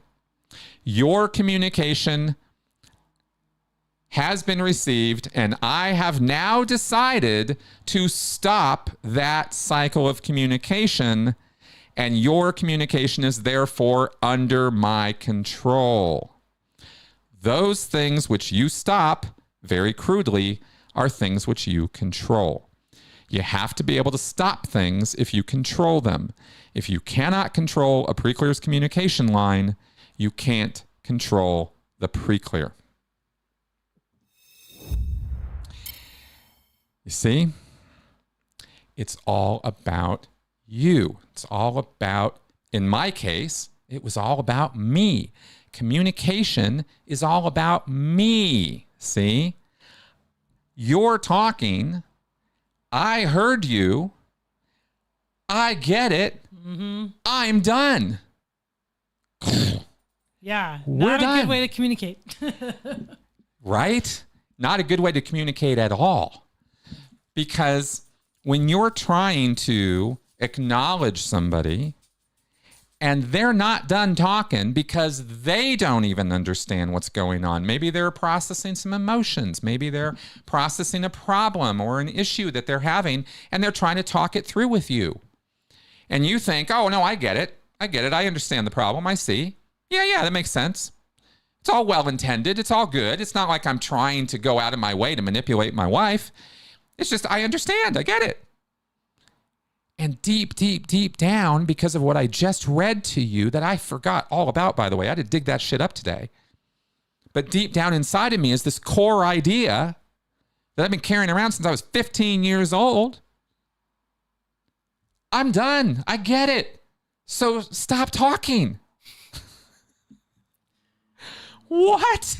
Speaker 1: Your communication has been received, and I have now decided to stop that cycle of communication, and your communication is therefore under my control. Those things which you stop, very crudely, are things which you control. You have to be able to stop things if you control them. If you cannot control a pre-clear's communication line, you can't control the pre-clear. You see, it's all about you. It's all about, in my case, it was all about me. Communication is all about me. See? You're talking. I heard you. I get it. I'm done.
Speaker 2: Yeah,
Speaker 1: We're
Speaker 2: not a
Speaker 1: done.
Speaker 2: good way to communicate.
Speaker 1: Right? Not a good way to communicate at all. Because when you're trying to acknowledge somebody and they're not done talking because they don't even understand what's going on. Maybe they're processing some emotions. Maybe they're processing a problem or an issue that they're having, and they're trying to talk it through with you. And you think, oh, no, I get it. I understand the problem. I see. Yeah, that makes sense. It's all well-intended. It's all good. It's not like I'm trying to go out of my way to manipulate my wife. It's just, I understand. I get it. And deep, deep, deep down, because of what I just read to you that I forgot all about, by the way, I had to dig that shit up today. But deep down inside of me is this core idea that I've been carrying around since I was 15 years old. I'm done. I get it. So stop talking. What?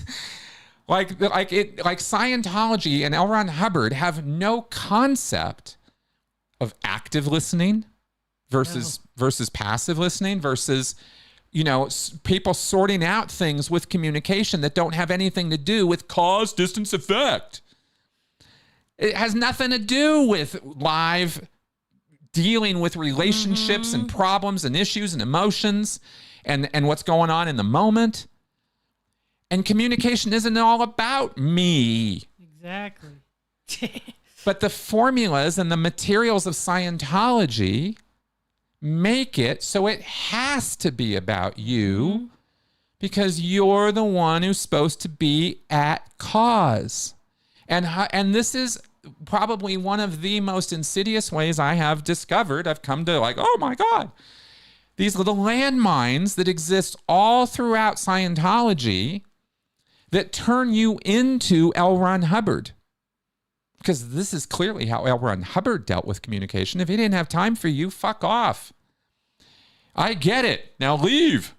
Speaker 1: Like Scientology and L. Ron Hubbard have no concept of active listening versus passive listening versus, people sorting out things with communication that don't have anything to do with cause, distance, effect. It has nothing to do with live dealing with relationships and problems and issues and emotions and what's going on in the moment. And communication isn't all about me.
Speaker 2: Exactly.
Speaker 1: But the formulas and the materials of Scientology make it so it has to be about you because you're the one who's supposed to be at cause. And this is probably one of the most insidious ways I have discovered. I've come to oh my God, these little landmines that exist all throughout Scientology that turn you into L. Ron Hubbard. Because this is clearly how L. Ron Hubbard dealt with communication. If he didn't have time for you, fuck off. I get it. Now leave.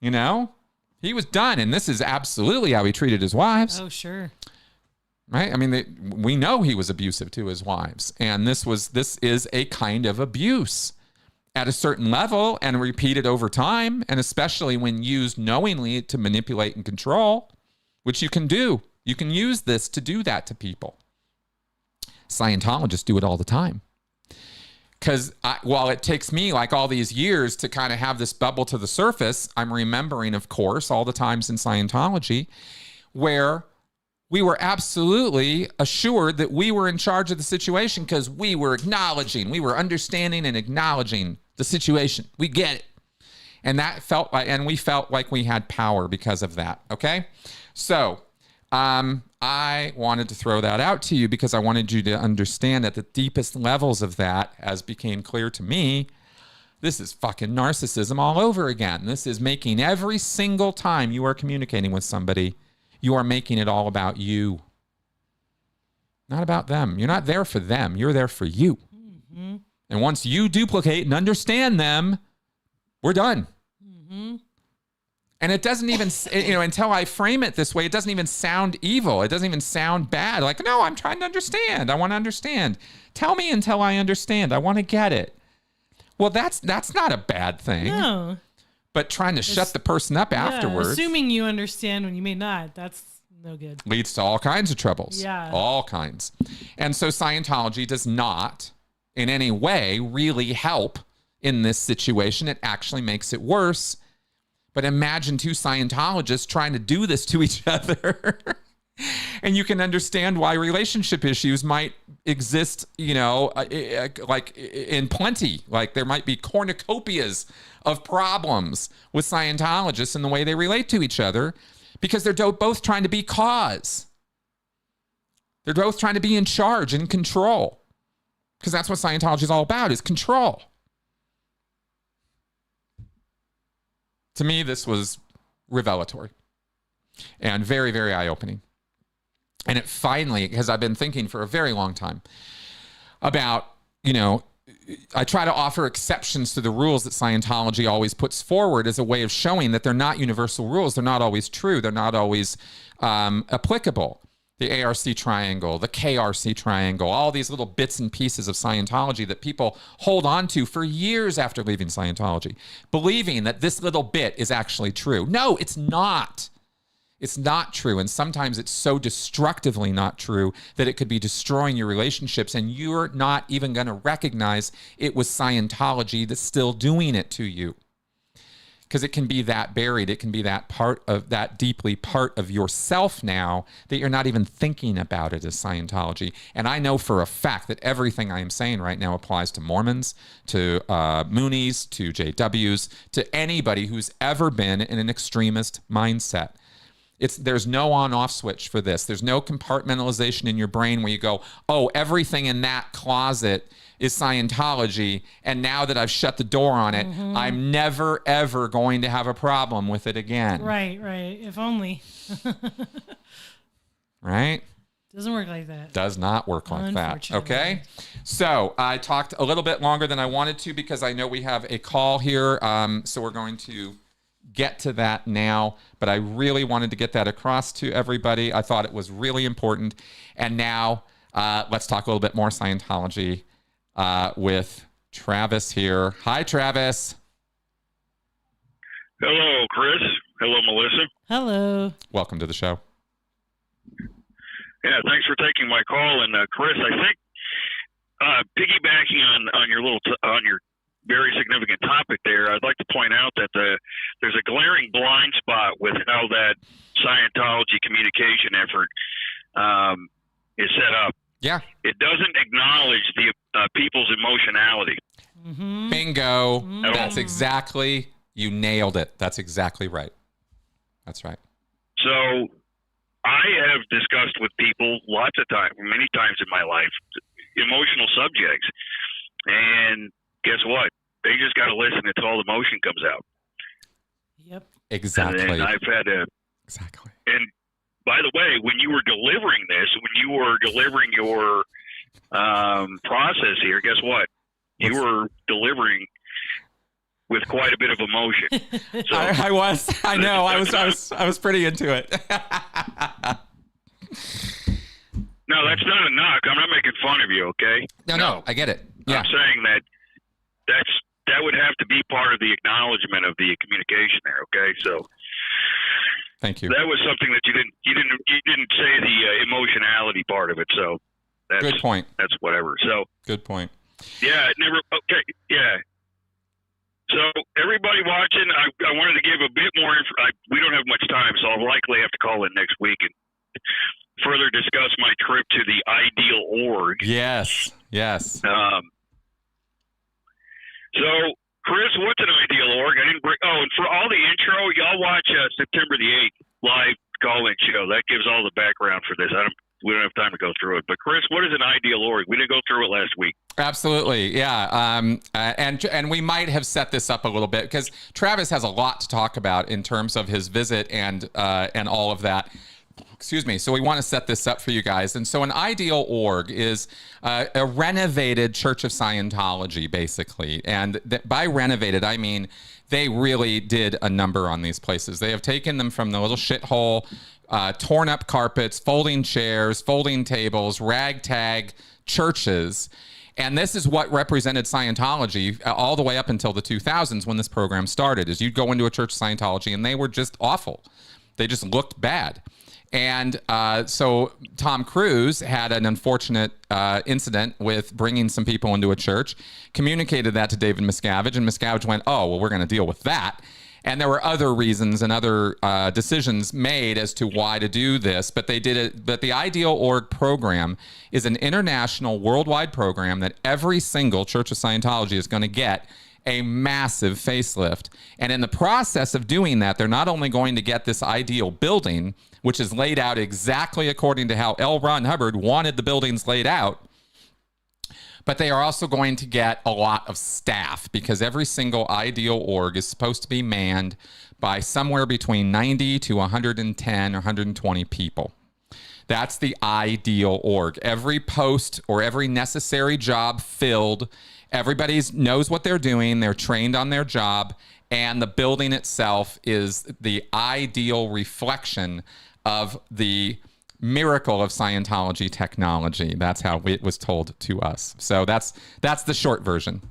Speaker 1: You know? He was done, and this is absolutely how he treated his wives.
Speaker 2: Oh, sure.
Speaker 1: Right? I mean, we know he was abusive to his wives, and this is a kind of abuse at a certain level and repeated over time, and especially when used knowingly to manipulate and control, which you can do. You can use this to do that to people. Scientologists do it all the time. Because while it takes me like all these years to kind of have this bubble to the surface, I'm remembering, of course, all the times in Scientology where we were absolutely assured that we were in charge of the situation because we were understanding and acknowledging the situation. We get it. And we felt like we had power because of that. Okay. So, I wanted to throw that out to you because I wanted you to understand at the deepest levels of that, as became clear to me, this is fucking narcissism all over again. This is making every single time you are communicating with somebody, you are making it all about you. Not about them. You're not there for them. You're there for you. Mm-hmm. And once you duplicate and understand them, we're done. Mm-hmm. And it doesn't even, until I frame it this way, it doesn't even sound evil. It doesn't even sound bad. Like, no, I'm trying to understand. I want to understand. Tell me until I understand. I want to get it. Well, that's not a bad thing.
Speaker 2: No.
Speaker 1: But trying to shut the person up afterwards.
Speaker 2: Assuming you understand when you may not, that's no good.
Speaker 1: Leads to all kinds of troubles.
Speaker 2: Yeah.
Speaker 1: All kinds. And so Scientology does not in any way really help in this situation. It actually makes it worse. But imagine two Scientologists trying to do this to each other. And you can understand why relationship issues might exist, like in plenty. Like there might be cornucopias of problems with Scientologists in the way they relate to each other because they're both trying to be cause. They're both trying to be in charge and control because that's what Scientology is all about, is control. To me, this was revelatory and very, very eye-opening. And it finally, because I've been thinking for a very long time about, I try to offer exceptions to the rules that Scientology always puts forward as a way of showing that they're not universal rules. They're not always true. They're not always applicable. The ARC triangle, the KRC triangle, all these little bits and pieces of Scientology that people hold on to for years after leaving Scientology, believing that this little bit is actually true. No, it's not. It's not true. And sometimes it's so destructively not true that it could be destroying your relationships and you're not even going to recognize it was Scientology that's still doing it to you. Because it can be that buried. It can be that deeply part of yourself now that you're not even thinking about it as Scientology. And I know for a fact that everything I am saying right now applies to Mormons, to Moonies, to JWs, to anybody who's ever been in an extremist mindset. There's no on-off switch for this. There's no compartmentalization in your brain where you go, oh, everything in that closet is Scientology, and now that I've shut the door on it, I'm never, ever going to have a problem with it again.
Speaker 2: Right. If only.
Speaker 1: Right?
Speaker 2: Doesn't work like that.
Speaker 1: Does not work like that. Okay? So I talked a little bit longer than I wanted to because I know we have a call here, so we're going to get to that now, but I really wanted to get that across to everybody. I thought it was really important. And now let's talk a little bit more Scientology with Travis here. Hi, Travis.
Speaker 3: Hello, Chris. Hello, Melissa.
Speaker 2: Hello.
Speaker 1: Welcome to the show.
Speaker 3: Yeah, thanks for taking my call. And Chris, I think piggybacking on your on your very significant topic there, I'd like to point out that there's a glaring blind spot with how that Scientology communication effort is set up.
Speaker 1: Yeah.
Speaker 3: It doesn't acknowledge the people's emotionality.
Speaker 1: Mm-hmm. Bingo. Mm-hmm. That's exactly, you nailed it. That's exactly right. That's right.
Speaker 3: So I have discussed with people lots of times, many times in my life, emotional subjects. And guess what? They just got to listen until all the emotion comes out.
Speaker 2: Yep.
Speaker 1: Exactly.
Speaker 3: And I've had
Speaker 1: Exactly.
Speaker 3: And by the way, when you were delivering this, when you were delivering your process here, guess what? You were delivering with quite a bit of emotion. So,
Speaker 1: I was. I know. I was pretty into it.
Speaker 3: No, that's not a knock. I'm not making fun of you, okay?
Speaker 1: No, I get it. Yeah.
Speaker 3: I'm saying that would have to be part of the acknowledgement of the communication there, okay? So
Speaker 1: thank you.
Speaker 3: That was something that you didn't say the emotionality part of it. So that's
Speaker 1: good point.
Speaker 3: That's whatever. So
Speaker 1: good point.
Speaker 3: Yeah, okay. Yeah. So everybody watching, I wanted to give a bit more we don't have much time, so I'll likely have to call in next week and further discuss my trip to the Ideal Org.
Speaker 1: Yes.
Speaker 3: So, Chris, what's an Ideal Org? And for all the intro, y'all watch September the 8th live call-in show. That gives all the background for this. We don't have time to go through it. But, Chris, what is an Ideal Org? We didn't go through it last week.
Speaker 1: Absolutely, yeah. And we might have set this up a little bit because Travis has a lot to talk about in terms of his visit and all of that. Excuse me. So we want to set this up for you guys. And so an Ideal Org is a renovated Church of Scientology, basically. And by renovated, I mean they really did a number on these places. They have taken them from the little shithole, torn up carpets, folding chairs, folding tables, ragtag churches. And this is what represented Scientology all the way up until the 2000s when this program started, is you'd go into a Church of Scientology and they were just awful. They just looked bad. And so Tom Cruise had an unfortunate incident with bringing some people into a church, communicated that to David Miscavige, and Miscavige went, oh, well, we're going to deal with that. And there were other reasons and other decisions made as to why to do this, but they did it. But the Ideal Org program is an international, worldwide program that every single Church of Scientology is going to get a massive facelift. And in the process of doing that, they're not only going to get this ideal building, which is laid out exactly according to how L. Ron Hubbard wanted the buildings laid out, but they are also going to get a lot of staff because every single Ideal Org is supposed to be manned by somewhere between 90 to 110 or 120 people. That's the Ideal Org. Every post or every necessary job filled. Everybody knows what they're doing. They're trained on their job. And the building itself is the ideal reflection of the miracle of Scientology technology. That's how it was told to us. So that's the short version.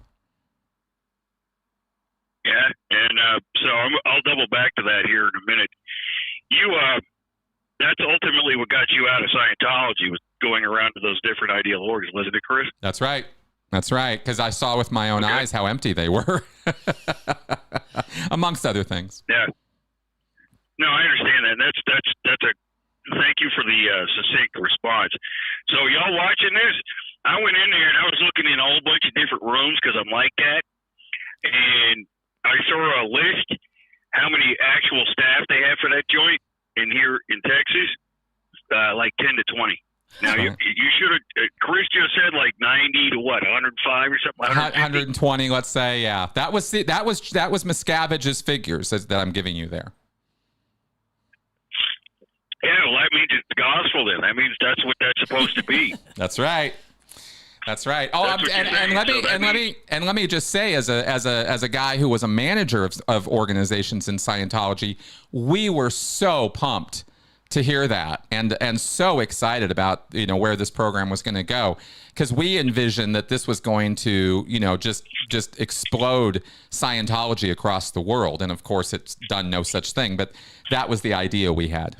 Speaker 3: Yeah, and so I'll double back to that here in a minute. That's ultimately what got you out of Scientology, was going around to those different Ideal Orgs, wasn't it, Chris?
Speaker 1: That's right. That's right, because I saw with my own eyes how empty they were, amongst other things.
Speaker 3: Yeah. No, I understand that. That's a thank you for the succinct response. So y'all watching this? I went in there and I was looking in a whole bunch of different rooms because I'm like that, and I saw a list how many actual staff they have for that joint in here in Texas, like 10 to 20. Now you should have. Chris just said like 90 to what, 105 or something.
Speaker 1: 120, let's say. Yeah, that was Miscavige's figures that I'm giving you there.
Speaker 3: Yeah, well, that means it's gospel. Then that means that's what that's supposed to be.
Speaker 1: That's right. That's right. Oh, and let me just say, as a guy who was a manager of organizations in Scientology, we were so pumped to hear that and so excited about where this program was going to go, because we envisioned that this was going to just explode Scientology across the world, and of course it's done no such thing. But that was the idea we had.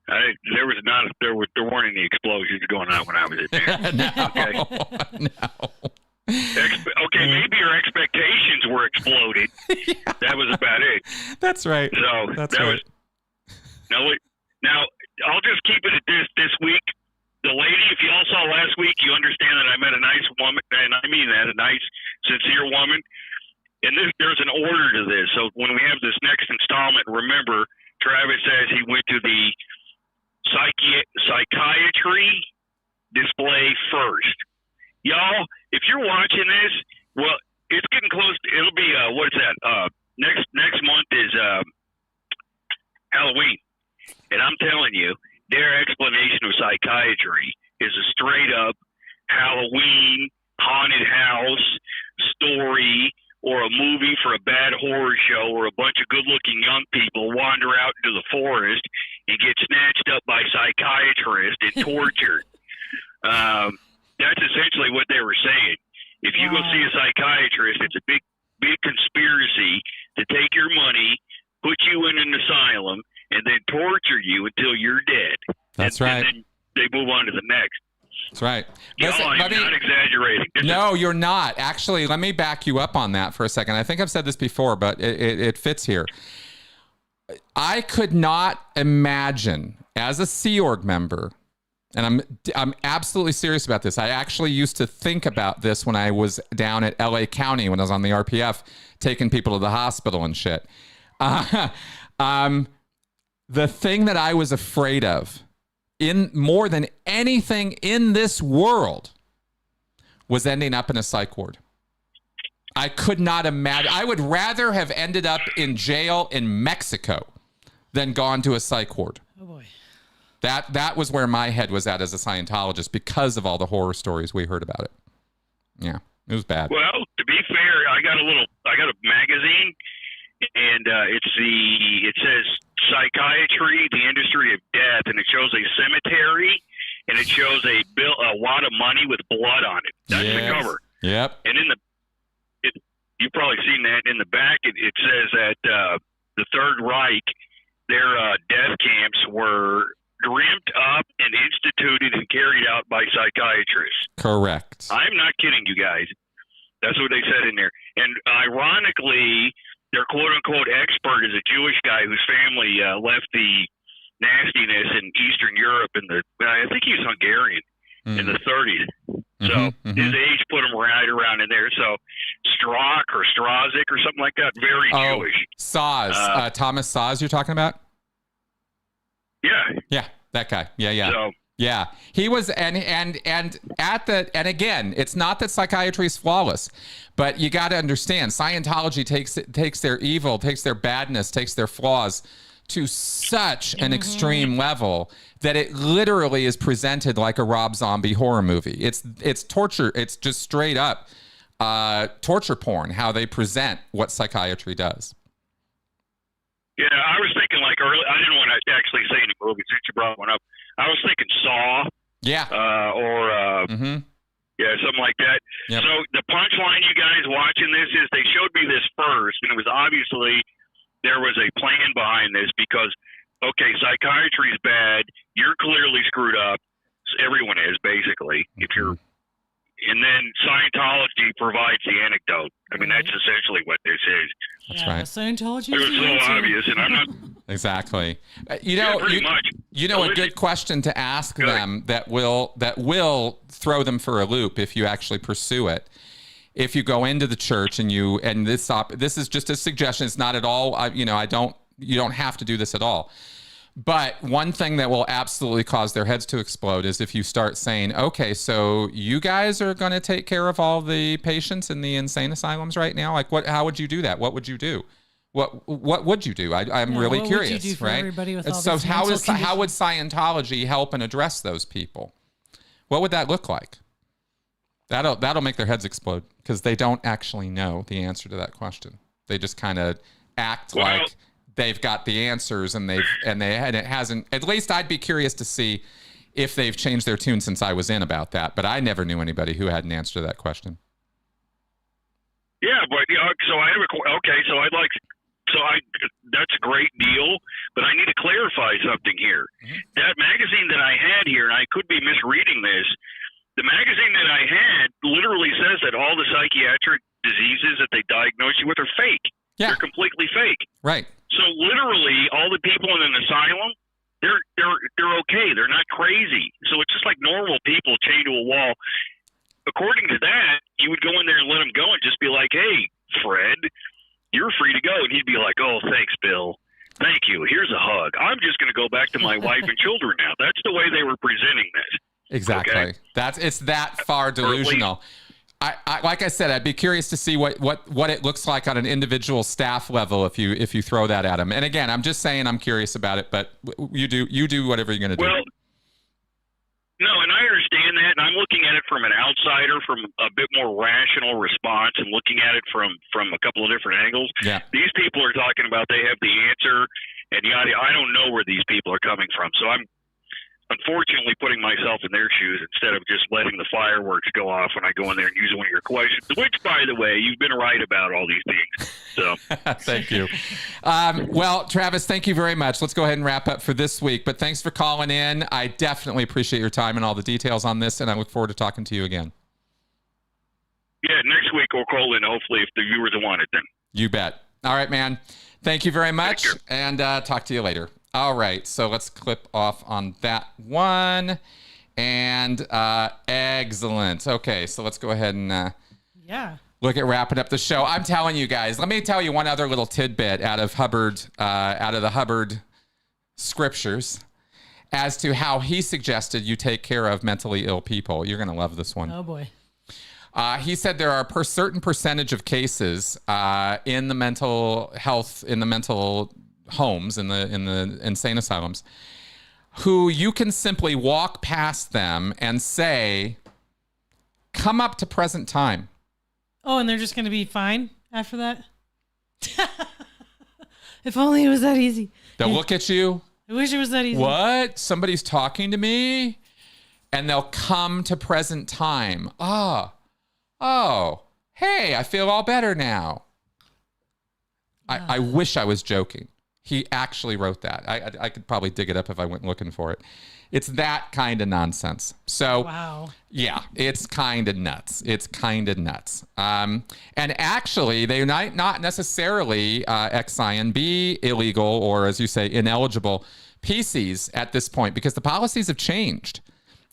Speaker 3: There weren't any explosions going on when I was in there.
Speaker 1: No.
Speaker 3: Okay, maybe your expectations were exploded. Yeah. That was about it.
Speaker 1: That's right.
Speaker 3: So
Speaker 1: that's right.
Speaker 3: Now I'll just keep it at this week. The lady, if you all saw last week, you understand that I met a nice woman, and I mean that, a nice, sincere woman. And there's an order to this. So when we have this next installment, remember, Travis says he went to the psychiatry display first. Y'all, if you're watching this, well, it's getting close. It'll be what is that? Next month is Halloween. And I'm telling you, their explanation of psychiatry is a straight up Halloween haunted house story, or a movie for a bad horror show where a bunch of good-looking young people wander out into the forest and get snatched up by psychiatrists and tortured. That's essentially what they were saying. If you go see a psychiatrist, it's a big conspiracy to take your money, put you in an asylum, and then torture you until you're dead.
Speaker 1: That's right.
Speaker 3: And then they move on to the next.
Speaker 1: That's right.
Speaker 3: Listen, I'm not exaggerating.
Speaker 1: No, you're not. Actually, let me back you up on that for a second. I think I've said this before, but it fits here. I could not imagine as a Sea Org member, and I'm absolutely serious about this. I actually used to think about this when I was down at LA County when I was on the RPF, taking people to the hospital and shit. The thing that I was afraid of, in more than anything in this world, was ending up in a psych ward. I could not imagine. I would rather have ended up in jail in Mexico than gone to a psych ward.
Speaker 2: Oh boy.
Speaker 1: That was where my head was at as a Scientologist because of all the horror stories we heard about it. Yeah, it was bad.
Speaker 3: Well, to be fair, I got a magazine, and it says Psychiatry, the Industry of Death, and it shows a cemetery, and it shows a wad of money with blood on it. That's the cover.
Speaker 1: Yep.
Speaker 3: And you've probably seen that in the back. It says that the Third Reich, their death camps were dreamt up and instituted and carried out by psychiatrists.
Speaker 1: Correct.
Speaker 3: I'm not kidding you guys. That's what they said in there. And ironically, their quote-unquote expert is a Jewish guy whose family left the nastiness in Eastern Europe I think he was Hungarian in the 30s. So his age put him right around in there. So Strzok or Strazik or something like that, very Jewish.
Speaker 1: Saz. Thomas Saz you're talking about?
Speaker 3: Yeah.
Speaker 1: Yeah, that guy. Yeah.
Speaker 3: So,
Speaker 1: yeah, he was, and again, it's not that psychiatry is flawless, but you got to understand, Scientology takes their evil, takes their badness, takes their flaws to such an extreme level that it literally is presented like a Rob Zombie horror movie. It's torture. It's just straight up torture porn, how they present what psychiatry does.
Speaker 3: Yeah, I was thinking I didn't want to actually say any movies since you brought one up. I was thinking Saw. Yeah. Yeah, something like that. Yep. So the punchline, you guys watching this, is they showed me this first, and it was obviously there was a plan behind this because, okay, psychiatry is bad. You're clearly screwed up. Everyone is, basically. If you're, and then Scientology provides the anecdote. I mean, that's essentially what this is.
Speaker 1: That's right.
Speaker 2: Scientology.
Speaker 3: It was so obvious, and I'm not.
Speaker 1: Exactly.
Speaker 3: Pretty much.
Speaker 1: A good question to ask them that will throw them for a loop if you actually pursue it. If you go into the church and this is just a suggestion. It's not at all. You don't have to do this at all. But one thing that will absolutely cause their heads to explode is if you start saying, okay, so you guys are going to take care of all the patients in the insane asylums right now? Like, how would you do that? What would you do? What would you do? I'm really curious,
Speaker 2: would you do for
Speaker 1: right?
Speaker 2: everybody with all
Speaker 1: so
Speaker 2: these
Speaker 1: how
Speaker 2: mental
Speaker 1: would Scientology help and address those people? What would that look like? That'll make their heads explode because they don't actually know the answer to that question. They just kind of act like they've got the answers and it hasn't. At least I'd be curious to see if they've changed their tune since I was in about that. But I never knew anybody who had an answer to that question.
Speaker 3: Yeah, but so I have that's a great deal, but I need to clarify something here. That magazine that I had here, and I could be misreading this, the magazine that I had literally says that all the psychiatric diseases that they diagnose you with are fake. Yeah. They're completely fake.
Speaker 1: Right.
Speaker 3: So literally all the people in an asylum, they're okay. They're not crazy. So it's just like normal people chained to a wall. According to that, you would go in there and let them go and just be like, hey, Fred, you're free to go. And he'd be like, oh, thanks, Bill. Thank you. Here's a hug. I'm just going to go back to my wife and children now. That's the way they were presenting this.
Speaker 1: Exactly.
Speaker 3: Okay?
Speaker 1: It's that far delusional. like I said, I'd be curious to see what it looks like on an individual staff level if you throw that at them. And again, I'm just saying I'm curious about it, but you do whatever you're going to do.
Speaker 3: Well, no, and I understand that, and I'm looking at it from an outsider, from a bit more rational response, and looking at it from a couple of different angles.
Speaker 1: Yeah.
Speaker 3: These people are talking about they have the answer, and yada. I don't know where these people are coming from, so I'm unfortunately putting myself in their shoes instead of just letting the fireworks go off when I go in there and use one of your questions, which, by the way, you've been right about all these things. So
Speaker 1: thank you. Well, Travis, thank you very much. Let's go ahead and wrap up for this week, but thanks for calling in. I definitely appreciate your time and all the details on this, and I look forward to talking to you again.
Speaker 3: Yeah, next week we'll call in, hopefully, if the viewers want it then.
Speaker 1: You bet. All right, man. Thank you very much, and talk to you later. All right, so let's clip off on that one. And excellent. Okay, so let's go ahead and look at wrapping up the show. I'm telling you guys, let me tell you one other little tidbit out of the Hubbard scriptures as to how he suggested you take care of mentally ill people. You're going to love this one.
Speaker 2: Oh, boy.
Speaker 1: He said there are a certain percentage of cases in the mental health, in the mental homes, in the insane asylums, who you can simply walk past them and say, come up to present time.
Speaker 2: Oh, and they're just going to be fine after that? If only it was that easy.
Speaker 1: They'll look at you.
Speaker 2: I wish it was that easy.
Speaker 1: What? Somebody's talking to me? And they'll come to present time. Oh, hey, I feel all better now. I wish I was joking. He actually wrote that. I could probably dig it up if I went looking for it. It's that kind of nonsense. So,
Speaker 2: wow.
Speaker 1: Yeah, it's kind of nuts. And actually, they might not necessarily exi be illegal or, as you say, ineligible PCs at this point because the policies have changed.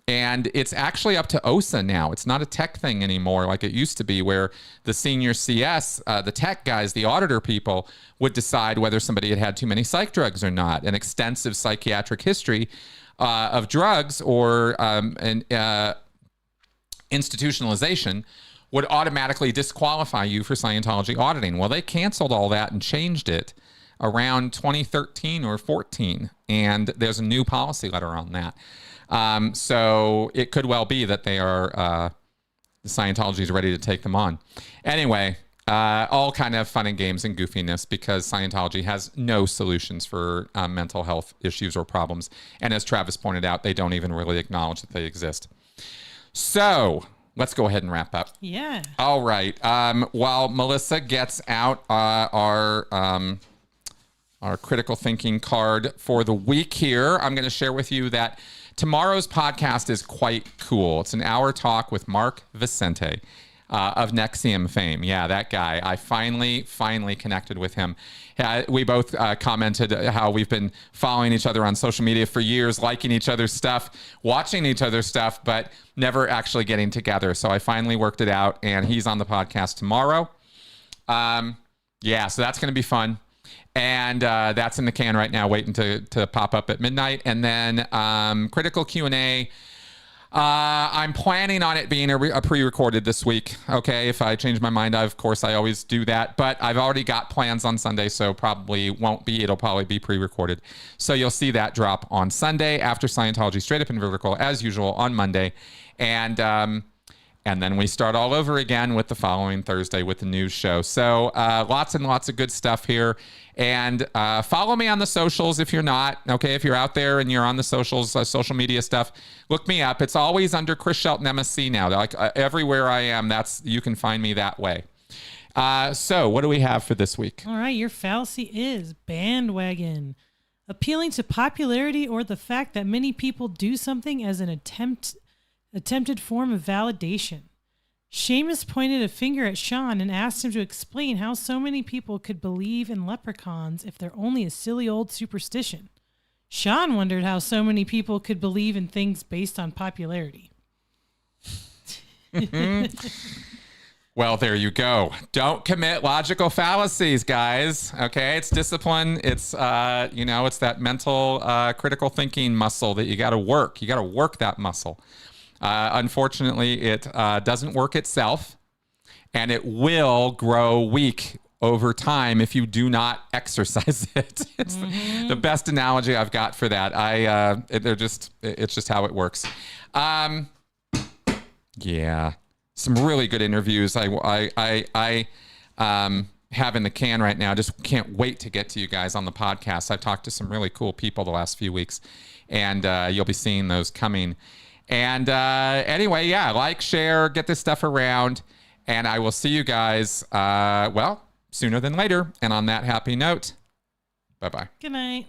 Speaker 1: And it's actually up to OSA now. It's not a tech thing anymore like it used to be where the senior CS, the tech guys, the auditor people would decide whether somebody had had too many psych drugs or not. An extensive psychiatric history of drugs or institutionalization would automatically disqualify you for Scientology auditing. Well, they canceled all that and changed it around 2013 or 14. And there's a new policy letter on that. So it could well be that they are, Scientology is ready to take them on. Anyway, all kind of fun and games and goofiness because Scientology has no solutions for mental health issues or problems. And as Travis pointed out, they don't even really acknowledge that they exist. So let's go ahead and wrap up.
Speaker 2: Yeah.
Speaker 1: All right. While Melissa gets out our critical thinking card for the week here, I'm going to share with you that tomorrow's podcast is quite cool. It's an hour talk with Mark Vicente of NXIVM fame. Yeah, that guy. I finally connected with him. We both commented how we've been following each other on social media for years, liking each other's stuff, watching each other's stuff, but never actually getting together. So I finally worked it out, and he's on the podcast tomorrow. Yeah, so that's going to be fun. And that's in the can right now, waiting to pop up at midnight. And then critical Q&A. I'm planning on it being a pre-recorded this week. Okay, if I change my mind, of course, I always do that. But I've already got plans on Sunday, so probably won't be. It'll probably be pre-recorded. So you'll see that drop on Sunday after Scientology Straight Up and Vertical, as usual, on Monday. And then we start all over again with the following Thursday with the news show. So lots and lots of good stuff here. And follow me on the socials if you're not. Okay, if you're out there and you're on the socials, social media stuff, look me up. It's always under Chris Shelton MSC now. Like everywhere I am, you can find me that way. So what do we have for this week?
Speaker 2: All right, your fallacy is bandwagon. Appealing to popularity or the fact that many people do something as an attempted form of validation. Seamus pointed a finger at Sean and asked him to explain how so many people could believe in leprechauns if they're only a silly old superstition. Sean wondered how so many people could believe in things based on popularity.
Speaker 1: Well, there you go. Don't commit logical fallacies, guys. Okay, it's discipline. It's it's that mental critical thinking muscle that you got to work. You got to work that muscle. Unfortunately, it doesn't work itself, and it will grow weak over time if you do not exercise it. It's the best analogy I've got for that. It's just how it works. Yeah, some really good interviews. I have in the can right now. Just can't wait to get to you guys on the podcast. I've talked to some really cool people the last few weeks, and you'll be seeing those coming. And anyway, yeah, like, share, get this stuff around, and I will see you guys, sooner than later. And on that happy note, bye-bye.
Speaker 2: Good night.